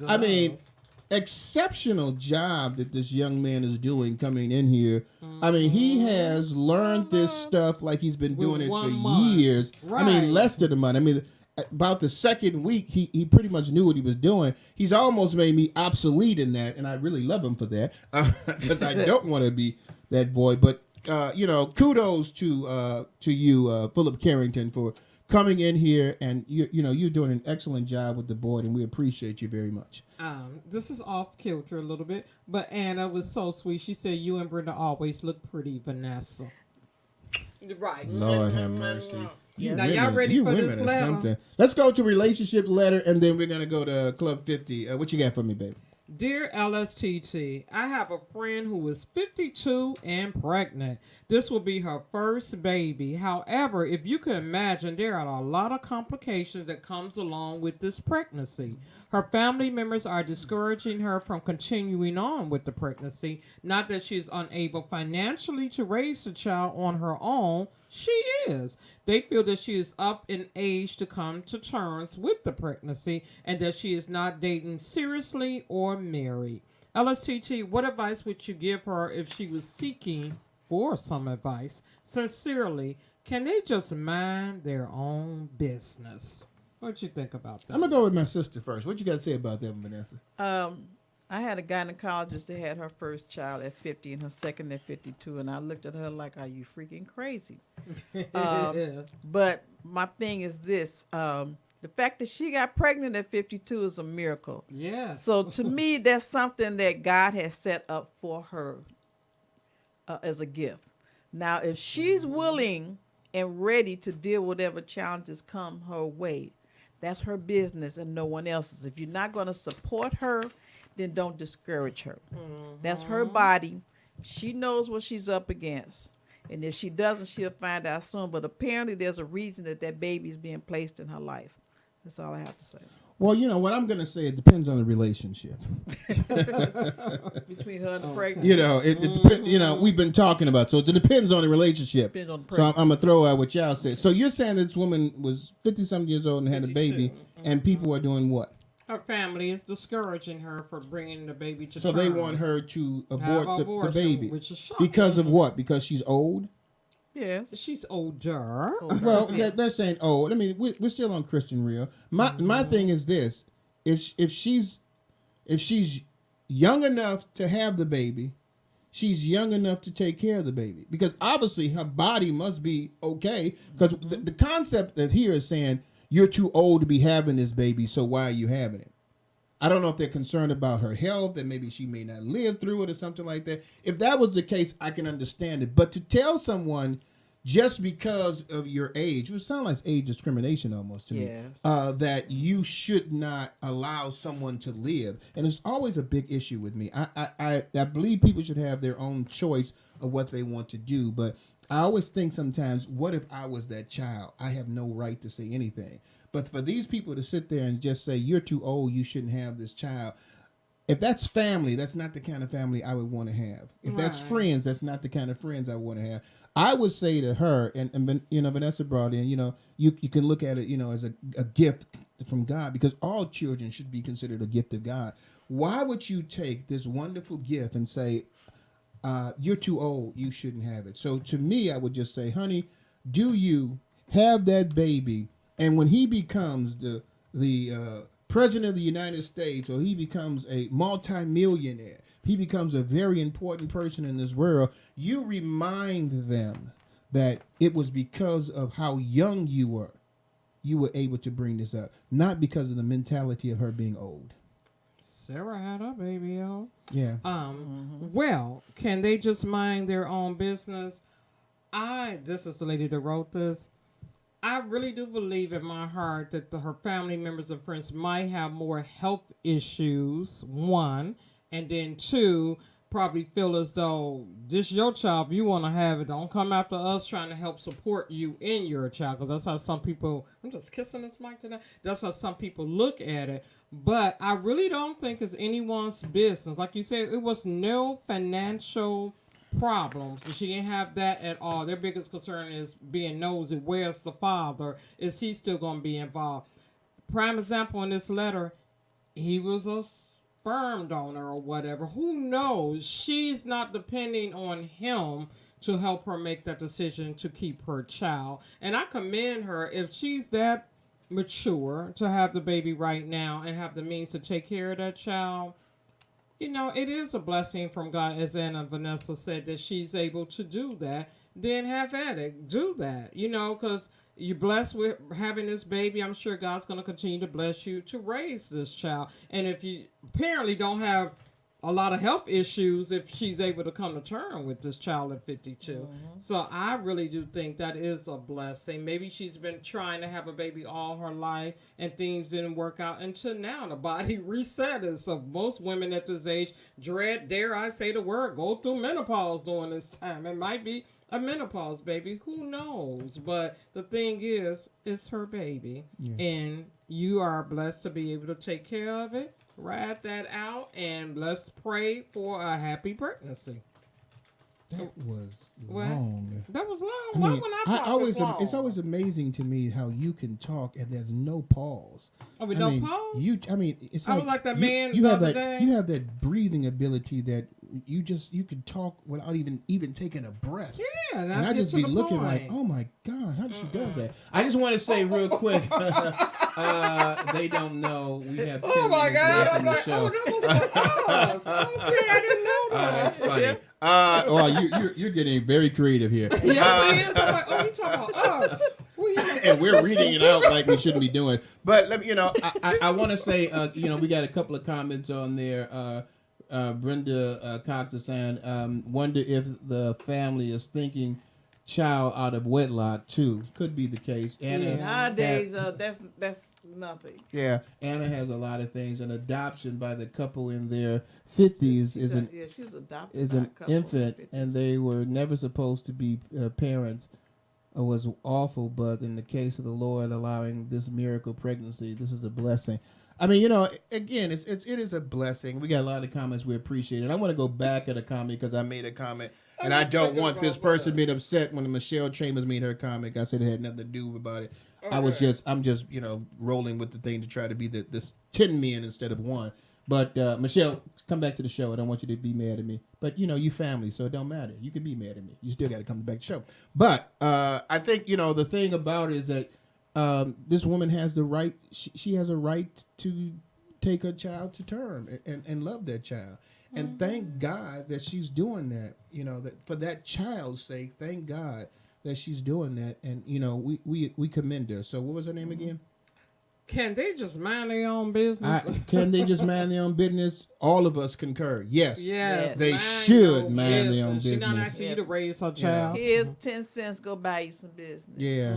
exceptional job that this young man is doing coming in here. He has learned this stuff like he's been doing it for 1 month. years. Right. Less than a month. About the second week, he pretty much knew what he was doing. He's almost made me obsolete in that, and I really love him for that because I don't want to be that boy. But kudos to you, Philip Carrington, for coming in here, and you're doing an excellent job with the board, and we appreciate you very much. This is off kilter a little bit, but Anna was so sweet. She said, "You and Brenda always look pretty, Vanessa." Right. Lord have mercy. Now, y'all ready for this are letter? something. Let's go to relationship letter, and then we're gonna go to Club 50. What you got for me, baby? Dear LSTT, I have a friend who is 52 and pregnant. This will be her first baby. However, if you can imagine, there are a lot of complications that comes along with this pregnancy. Her family members are discouraging her from continuing on with the pregnancy. Not that she is unable financially to raise the child on her own. She is. They feel that she is up in age to come to terms with the pregnancy and that she is not dating seriously or married. LSTT, what advice would you give her if she was seeking for some advice? Sincerely, can they just mind their own business? What you think about that? I'm gonna go with my sister first. What you got to say about that, Vanessa? I had a gynecologist that had her first child at 50 and her second at 52, and I looked at her like, "Are you freaking crazy?" But my thing is this: the fact that she got pregnant at 52 is a miracle. Yes. So to me, that's something that God has set up for her as a gift. Now, if she's willing and ready to deal with whatever challenges come her way, that's her business and no one else's. If you're not going to support her, then don't discourage her. That's her body. She knows what she's up against. And if she doesn't, she'll find out soon. But apparently there's a reason that baby is being placed in her life. That's all I have to say. Well, what I'm going to say, it depends on the relationship. Between her and the pregnant. It depends. We've been talking about, so it depends on the relationship. Depends on the So I'm going to throw out what y'all said. So you're saying this woman was 50-something years old and had a 52. baby, and people are doing what? Her family is discouraging her for bringing the baby to So terms. they want her to abort the abortion, baby. which is shocking. Because of what? Because she's old? Yes. She's older. Well, they're saying old. I mean, we're still on Christian real. My thing is this: if she's young enough to have the baby, she's young enough to take care of the baby. Because obviously her body must be okay. Because the concept that here is saying you're too old to be having this baby, so why are you having it? I don't know if they're concerned about her health, that maybe she may not live through it or something like that. If that was the case, I can understand it. But to tell someone just because of your age, which sounds like age discrimination almost to me, that you should not allow someone to live. And it's always a big issue with me. I believe people should have their own choice of what they want to do. But I always think sometimes, what if I was that child? I have no right to say anything. But for these people to sit there and just say, you're too old, you shouldn't have this child. If that's family, that's not the kind of family I would want to have. If that's friends, that's not the kind of friends I want to have. I would say to her, and Vanessa brought in, you can look at it, as a gift from God, because all children should be considered a gift of God. Why would you take this wonderful gift and say, you're too old, you shouldn't have it? So to me, I would just say, honey, do you have that baby? And when he becomes the president of the United States, or he becomes a multimillionaire, he becomes a very important person in this world, you remind them that it was because of how young you were able to bring this up, not because of the mentality of her being old. Sarah had her baby, yo. Yeah. Well, can they just mind their own business? This is the lady that wrote this. I really do believe in my heart that her family members and friends might have more health issues, one, and then two, probably feel as though this your child, if you want to have it, don't come after us trying to help support you in your child, because that's how some people, I'm just kissing this mic today, that's how some people look at it. But I really don't think it's anyone's business. Like you said, it was no financial problems. She didn't have that at all. Their biggest concern is being nosy. Where's the father? Is he still going to be involved? Prime example in this letter, he was a sperm donor or whatever. Who knows? She's not depending on him to help her make that decision to keep her child. And I commend her if she's that mature to have the baby right now and have the means to take care of that child. It is a blessing from God, as Anna Vanessa said, that she's able to do that. Then have at it. Do that, because you're blessed with having this baby. I'm sure God's going to continue to bless you to raise this child. And if you apparently don't have a lot of health issues, if she's able to come to terms with this child at 52. So I really do think that is a blessing. Maybe she's been trying to have a baby all her life and things didn't work out until now. The body reset. So most women at this age dare I say the word, go through menopause during this time. It might be a menopause baby. Who knows? But the thing is, it's her baby. Yeah. And you are blessed to be able to take care of it. Ride that out, and let's pray for a happy pregnancy. That was long. That was long. Why when I talk always, long? It's always amazing to me how you can talk and there's no pause. Oh, we don't pause? It's I was like that man you the have other that, day. You have that breathing ability that you can talk without even taking a breath. Yeah, and I just be looking like, oh my God, how did she do that? I just want to say real quick, they don't know we have 10 minutes left in the show. That was okay, I didn't know that. That's funny. Well, you're getting very creative here. Yes, it is. I'm like, you talking about, and we're reading it out like we shouldn't be doing. But let me, I want to say, we got a couple of comments on there. Brenda Cox is saying, wonder if the family is thinking child out of wedlock too. Could be the case. Anna Nowadays, that's nothing. yeah, Anna has a lot of things. An adoption by the couple in their 50s She was adopted is by an a couple infant, in 50s. and they were never supposed to be parents. Was awful, but in the case of the Lord allowing this miracle pregnancy, this is a blessing. I mean, again, it is a blessing. We got a lot of comments we appreciate it. I want to go back at a comment because I made a comment, and I don't want this person being upset when Michelle Chambers made her comment. I said it had nothing to do about it. I'm just rolling with the thing to try to be this 10 men instead of one. But Michelle, come back to the show. I don't want you to be mad at me. But you family, so it don't matter. You can be mad at me. You still got to come back to the show. But I think the thing about it is that this woman has the right. She has a right to take her child to term and love that child. And thank God that she's doing that. That for that child's sake, thank God that she's doing that. And we commend her. So what was her name again? Can they just mind their own business? Can they just mind their own business? All of us concur. Yes. Yes. They mind should your mind their own She's not business. asking you to raise her child. Here's 10 cents. Go buy you some business. Yeah.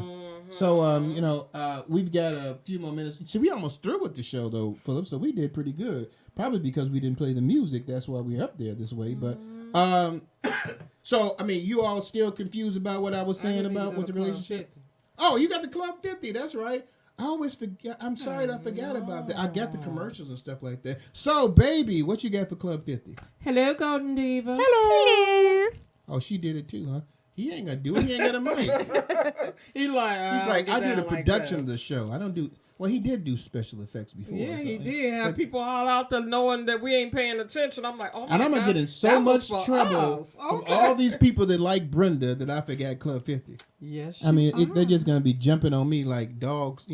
So we've got a few more minutes. So we almost through with the show though, Philip. So we did pretty good. Probably because we didn't play the music. That's why we're up there this way. But so I mean, you all still confused about what I was saying about with the relationship? Oh, you got the Club 50. That's right. I always forget. I'm sorry that I forgot about that. I got the commercials and stuff like that. So, baby, what you got for Club 50? Hello, Golden Diva. Hello. Oh, she did it too, huh? He ain't gonna do it. He ain't got a mic. He's like, I do the production of the show. I don't do. Well, he did do special effects before. Yeah, so. he did have people all out there knowing that we ain't paying attention. I'm like, oh my and I'm God, gonna get in so much trouble from all these people that like Brenda that I forgot Club 50. Yes, I mean, they're just gonna be jumping on me like dogs,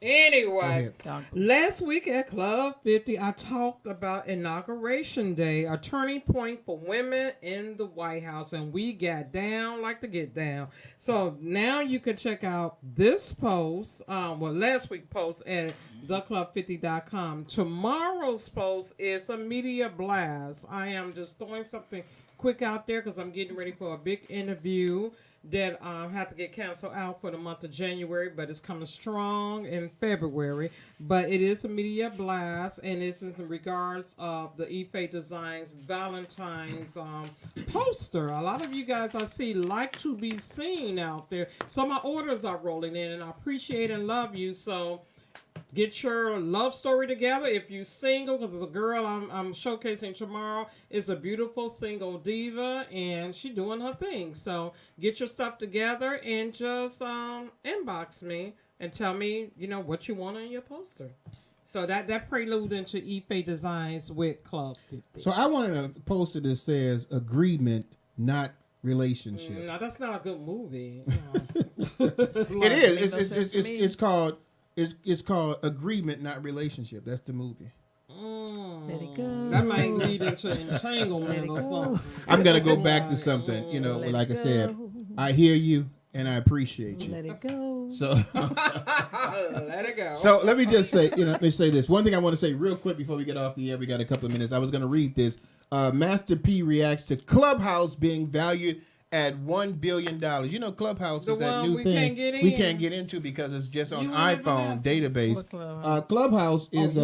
Anyway, last week at Club 50, I talked about Inauguration Day, a turning point for women in the White House, and we got down like to get down. So now you can check out this post, last week's post at theclub50.com. Tomorrow's post is a media blast. I am just throwing something quick out there because I'm getting ready for a big interview that had to get canceled out for the month of January, but it's coming strong in February. But it is a media blast, and it's in regards of the Ife Designs Valentine's poster. A lot of you guys I see like to be seen out there. So my orders are rolling in, and I appreciate and love you. So get your love story together. If you single, because the girl I'm showcasing tomorrow is a beautiful single diva, and she doing her thing. So get your stuff together and just inbox me and tell me, what you want on your poster. So that prelude into Ife Designs with Club 50. So I wanted a poster that says agreement, not relationship. No, that's not a good movie. It is. It's called Agreement, Not Relationship. That's the movie. Let it go. That might lead into entanglement or something. I'm gonna go back to something. Like I said, I hear you and I appreciate you. Let it go. So let it go. So let me just say, let me say this. One thing I want to say real quick before we get off the air. We got a couple of minutes. I was gonna read this. Master P reacts to Clubhouse being valued at $1 billion. Clubhouse is that new thing we can't get into because it's just on iPhone database. Clubhouse is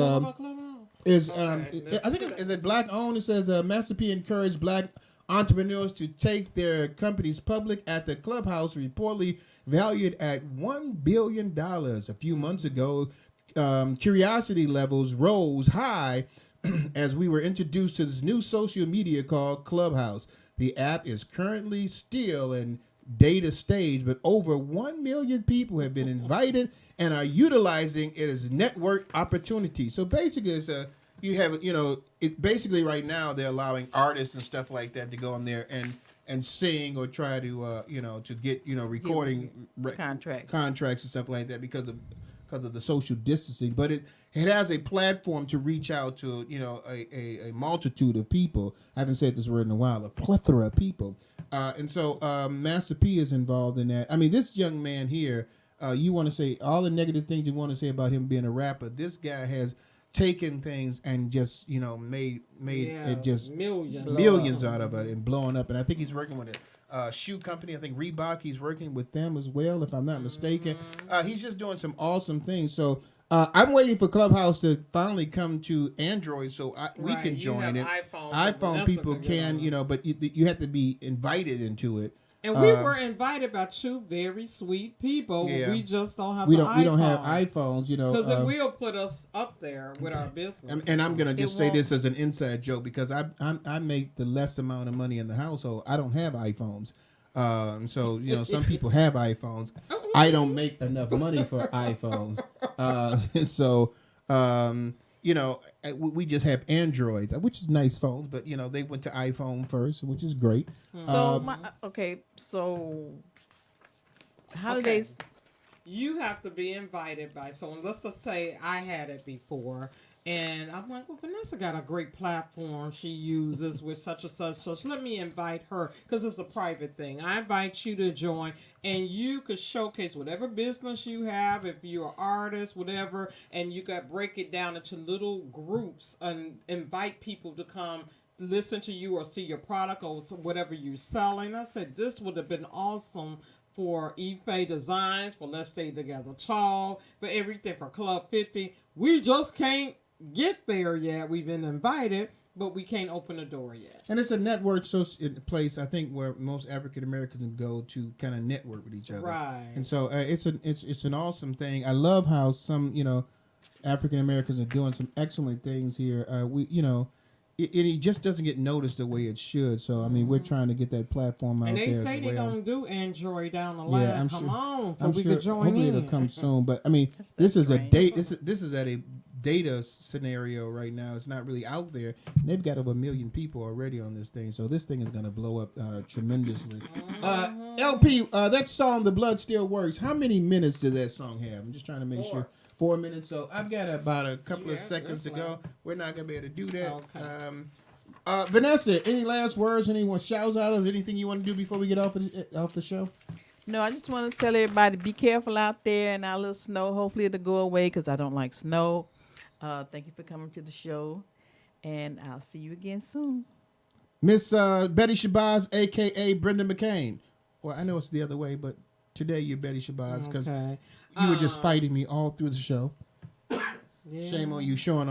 I think is it black owned? It says Master P encouraged black entrepreneurs to take their companies public at the Clubhouse, reportedly valued at $1 billion. A few months ago, curiosity levels rose high as we were introduced to this new social media called Clubhouse. The app is currently still in data stage, but over 1 million people have been invited and are utilizing it as network opportunities. So basically, basically right now they're allowing artists and stuff like that to go in there and sing or try to to get recording contracts and stuff like that because of the social distancing. But it has a platform to reach out to a multitude of people. I haven't said this word in a while. A plethora of people, and so Master P is involved in that. I mean, this young man here. You want to say all the negative things you want to say about him being a rapper. This guy has taken things and just made it just millions out of it and blowing up. And I think he's working with shoe company. I think Reebok. He's working with them as well, if I'm not mistaken. He's just doing some awesome things. So I'm waiting for Clubhouse to finally come to Android, so we Right, can you join have it. iPhone, so iPhone Vanessa people can get can, on. you know, but you have to be invited into it. And we were invited by two very sweet people. Yeah. We just don't have We the don't iPhone. we don't have iPhones, you know. Because it will put us up there with our business. And I'm gonna just It say won't. this as an inside joke because I make the less amount of money in the household. I don't have iPhones, so you know some people have iPhones. I don't make enough money for iPhones, so you know we just have Androids, which is nice phones, but you know they went to iPhone first, which is great. So so how do they? You have to be invited by someone. Let's just say I had it before. And I'm like, well, Vanessa got a great platform she uses with such and such. So let me invite her because it's a private thing. I invite you to join, and you could showcase whatever business you have, if you're an artist, whatever, and you got break it down into little groups and invite people to come listen to you or see your product or whatever you're selling. I said this would have been awesome for Ife Designs, for Let's Stay Together Tall, for everything, for Club 50. We just can't get there yet. We've been invited, but we can't open the door yet. And it's a network place, I think, where most African Americans go to kind of network with each other. Right. And so it's an awesome thing. I love how some African Americans are doing some excellent things here. It just doesn't get noticed the way it should. So I mean, we're trying to get that platform out And there. they as say they're well. gonna do Android down the line. I'm Come sure. on, so I'm we sure. could join Hopefully in. it'll come soon. But I mean, That's this is a great. this is at a data scenario right now. It's not really out there. They've got over 1 million people already on this thing, so this thing is going to blow up tremendously. LP, that song, "The Blood Still Works." How many minutes did that song have? I'm just trying to make sure. 4 minutes. So I've got about a couple of Yeah, seconds to that's go. We're not going to be able to do that. Okay. Vanessa, any last words? Anyone shouts out of anything you want to do before we get off the show? No, I just want to tell everybody be careful out there and our little snow. Hopefully it'll go away because I don't like snow. Thank you for coming to the show, and I'll see you again soon. Miss Betty Shabazz, a.k.a. Brenda McCain. Well, I know it's the other way, but today you're Betty Shabazz because Okay. you were just fighting me all through the show. Yeah. Shame on you showing off.